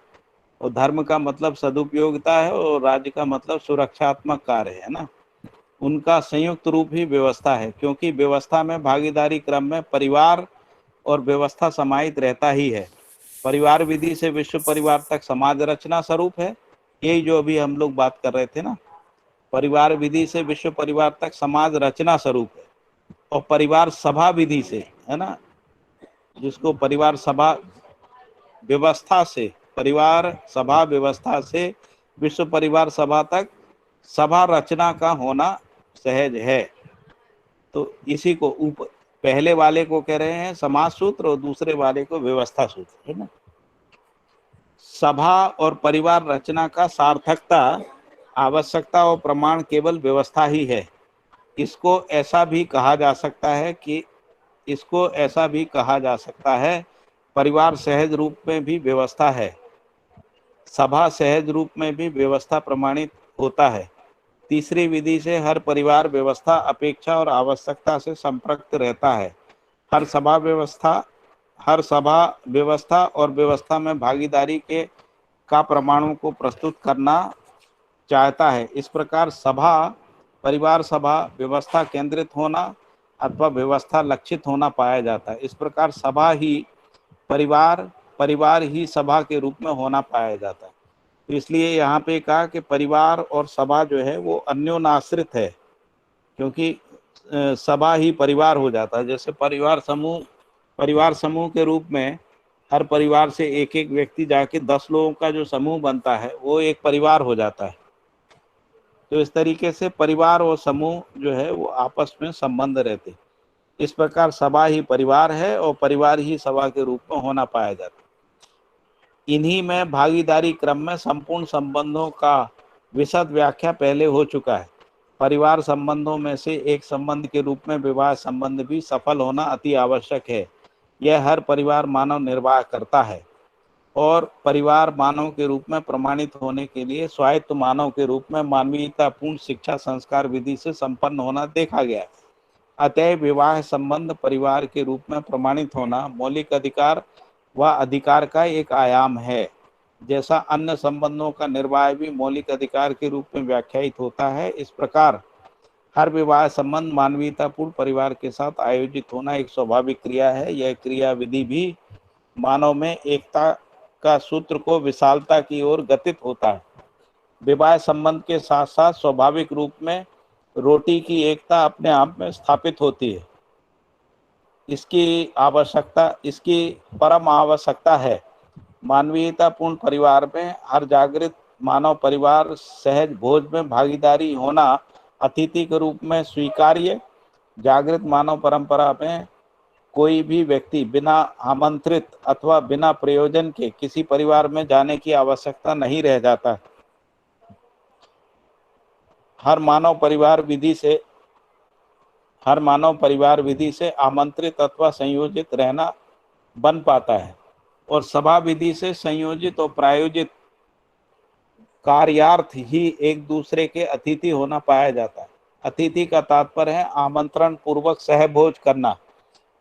और धर्म का मतलब सदुपयोगिता है और राज्य का मतलब सुरक्षात्मक कार्य है ना। उनका संयुक्त रूप ही व्यवस्था है, क्योंकि व्यवस्था में भागीदारी क्रम में परिवार और व्यवस्था समाहित रहता ही है। परिवार विधि से विश्व परिवार तक समाज रचना स्वरूप है। यही जो अभी हम लोग बात कर रहे थे ना, परिवार विधि से विश्व परिवार तक समाज रचना स्वरूप है। और परिवार सभा विधि से, है ना, जिसको परिवार सभा व्यवस्था से, परिवार सभा व्यवस्था से विश्व परिवार सभा तक सभा रचना का होना सहज है। तो इसी को ऊपर पहले वाले को कह रहे हैं समाज सूत्र और दूसरे वाले को व्यवस्था सूत्र, है ना। सभा और परिवार रचना का सार्थकता, आवश्यकता और प्रमाण केवल व्यवस्था ही है। इसको ऐसा भी कहा जा सकता है परिवार सहज रूप में भी व्यवस्था है, सभा सहज रूप में भी व्यवस्था प्रमाणित होता है। तीसरी विधि से हर परिवार व्यवस्था, अपेक्षा और आवश्यकता से संपृक्त रहता है। हर सभा व्यवस्था और व्यवस्था में भागीदारी के का प्रमाणों को प्रस्तुत करना चाहता है। इस प्रकार परिवार सभा व्यवस्था केंद्रित होना अथवा व्यवस्था लक्षित होना पाया जाता है। इस प्रकार सभा ही परिवार ही सभा के रूप में होना पाया जाता है। तो इसलिए यहाँ पे कहा कि परिवार और सभा जो है वो अन्योनाश्रित है, क्योंकि सभा ही परिवार हो जाता है। जैसे परिवार समूह के रूप में हर परिवार से एक एक व्यक्ति जाके 10 लोगों का जो समूह बनता है वो एक परिवार हो जाता है। तो इस तरीके से परिवार और समूह जो है वो आपस में संबंध रहते। इस प्रकार सभा ही परिवार है और परिवार ही सभा के रूप में होना पाया जाता है। इन्हीं में भागीदारी क्रम में संपूर्ण संबंधों का विशद व्याख्या पहले हो चुका है। परिवार संबंधों में से एक संबंध के रूप में विवाह संबंध भी सफल होना अति आवश्यक है। यह हर परिवार मानव निर्वाह करता है और परिवार मानव के रूप में प्रमाणित होने के लिए स्वायत्त मानव के रूप में मानवीयतापूर्ण शिक्षा संस्कार विधि से संपन्न होना देखा गया। अतः विवाह संबंध परिवार के रूप में प्रमाणित होना मौलिक अधिकार व अधिकार का एक आयाम है। जैसा अन्य संबंधों का निर्वाह भी मौलिक अधिकार के रूप में व्याख्यायित होता है, इस प्रकार हर विवाह संबंध मानवीयतापूर्ण परिवार के साथ आयोजित होना एक स्वाभाविक क्रिया है। यह क्रिया विधि भी मानव में एकता का सूत्र को विशालता की ओर गतित होता है। विवाह संबंध के साथ साथ स्वाभाविक रूप में रोटी की एकता अपने आप में स्थापित होती है। इसकी परम आवश्यकता है। मानवीयतापूर्ण परिवार में हर जागृत मानव परिवार सहज भोज में भागीदारी होना अतिथि के रूप में स्वीकार्य। जागृत मानव परंपरा में कोई भी व्यक्ति बिना आमंत्रित अथवा बिना प्रयोजन के किसी परिवार में जाने की आवश्यकता नहीं रह जाता। हर मानव परिवार विधि से आमंत्रित अथवा संयोजित रहना बन पाता है और सभा विधि से संयोजित और प्रायोजित कार्यार्थ ही एक दूसरे के अतिथि होना पाया जाता है। अतिथि का तात्पर्य है आमंत्रण पूर्वक सहभोज करना।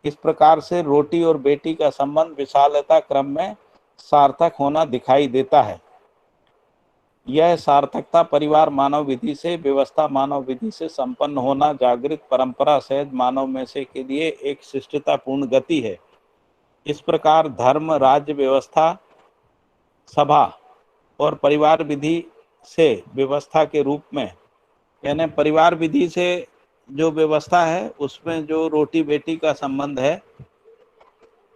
इस प्रकार से रोटी और बेटी का संबंध विशालता क्रम में सार्थक होना दिखाई देता है। यह सार्थकता परिवार मानव विधि से व्यवस्था मानव विधि से संपन्न होना जागृत परंपरा सहज मानव में से के लिए एक शिष्टतापूर्ण गति है। इस प्रकार धर्म राज्य व्यवस्था सभा और परिवार विधि से व्यवस्था के रूप में, यानी परिवार विधि से जो व्यवस्था है उसमें जो रोटी बेटी का संबंध है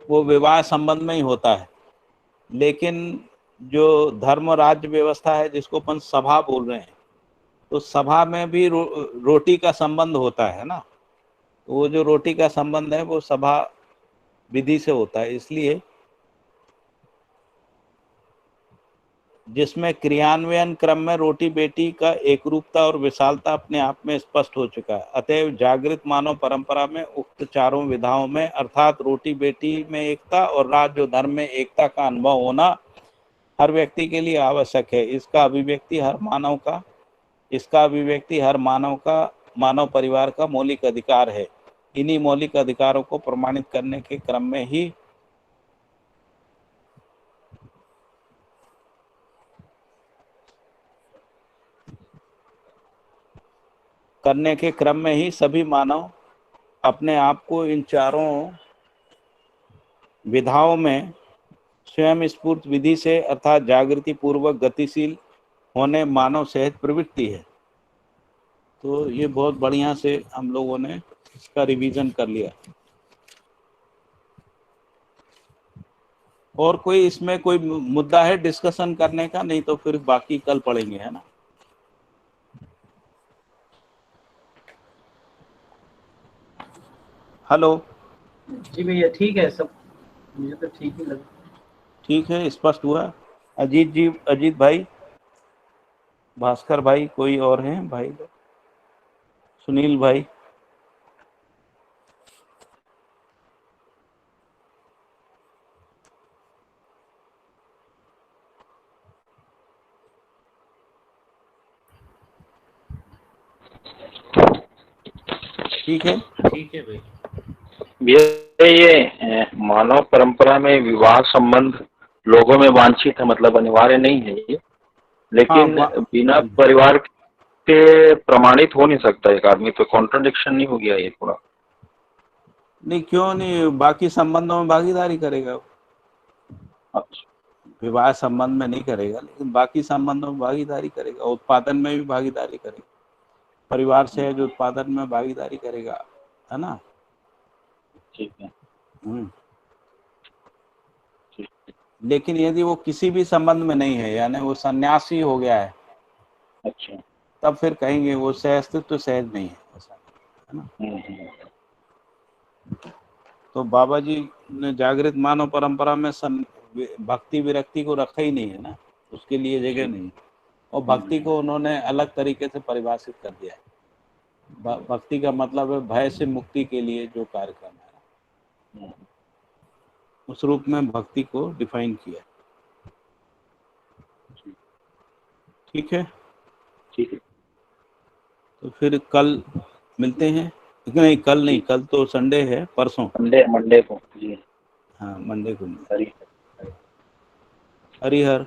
वो विवाह संबंध में ही होता है। लेकिन जो धर्म राज्य व्यवस्था है जिसको अपन सभा बोल रहे हैं, तो सभा में भी रोटी का संबंध होता है ना। तो वो जो रोटी का संबंध है वो सभा विधि से होता है। इसलिए जिसमें क्रियान्वयन क्रम में रोटी बेटी का एकरूपता और विशालता अपने आप में स्पष्ट हो चुका है। अतएव जागृत मानव परंपरा में उक्त चारों विधाओं में अर्थात रोटी बेटी में एकता और राज्य और धर्म में एकता का अनुभव होना हर व्यक्ति के लिए आवश्यक है। इसका अभिव्यक्ति हर मानव परिवार का मौलिक अधिकार है। इन्हीं मौलिक अधिकारों को प्रमाणित करने के क्रम में ही सभी मानव अपने आप को इन चारों विधाओं में स्वयं स्फूर्त विधि से अर्थात जागृति पूर्वक गतिशील होने मानव सहज प्रवृत्ति है। तो ये बहुत बढ़िया से हम लोगों ने इसका रिवीजन कर लिया। और कोई इसमें कोई मुद्दा है डिस्कशन करने का? नहीं तो फिर बाकी कल पढ़ेंगे, है ना। हेलो। जी भैया ठीक है, सब मुझे तो ठीक ही लगा। ठीक है, स्पष्ट हुआ। अजीत भाई, भास्कर भाई, कोई और हैं भाई? सुनील भाई? ठीक है। ठीक है भाई। ये मानव परंपरा में विवाह संबंध लोगों में वांछित है, मतलब अनिवार्य नहीं है ये, लेकिन बिना परिवार के प्रमाणित हो नहीं सकता एक आदमी, तो कॉन्ट्रडिक्शन नहीं हो गया ये थोड़ा? नहीं, क्यों नहीं, बाकी संबंधों में भागीदारी करेगा वो। अच्छा, विवाह संबंध में नहीं करेगा, लेकिन बाकी संबंधों में भागीदारी करेगा, उत्पादन में भी भागीदारी करेगा, परिवार सहज उत्पादन में भागीदारी करेगा, है ना। ठीक है। ठीक। लेकिन यदि वो किसी भी संबंध में नहीं है, यानी वो सन्यासी हो गया है, अच्छा। तब फिर कहेंगे वो सहस्तित्व तो सहज नहीं है, ऐसा, है ना। तो बाबा जी ने जागृत मानव परंपरा में भक्ति विरक्ति को रखा ही नहीं है ना, उसके लिए जगह नहीं, और भक्ति को उन्होंने अलग तरीके से परिभाषित कर दिया है। भक्ति का मतलब है भय से मुक्ति के लिए जो कार्य करना है, उस रूप में भक्ति को डिफाइन किया। ठीक है। ठीक है। तो फिर कल मिलते हैं। नहीं, कल नहीं, कल तो संडे है, परसों मंडे को जी। हाँ, मंडे को। हरी हरिहर।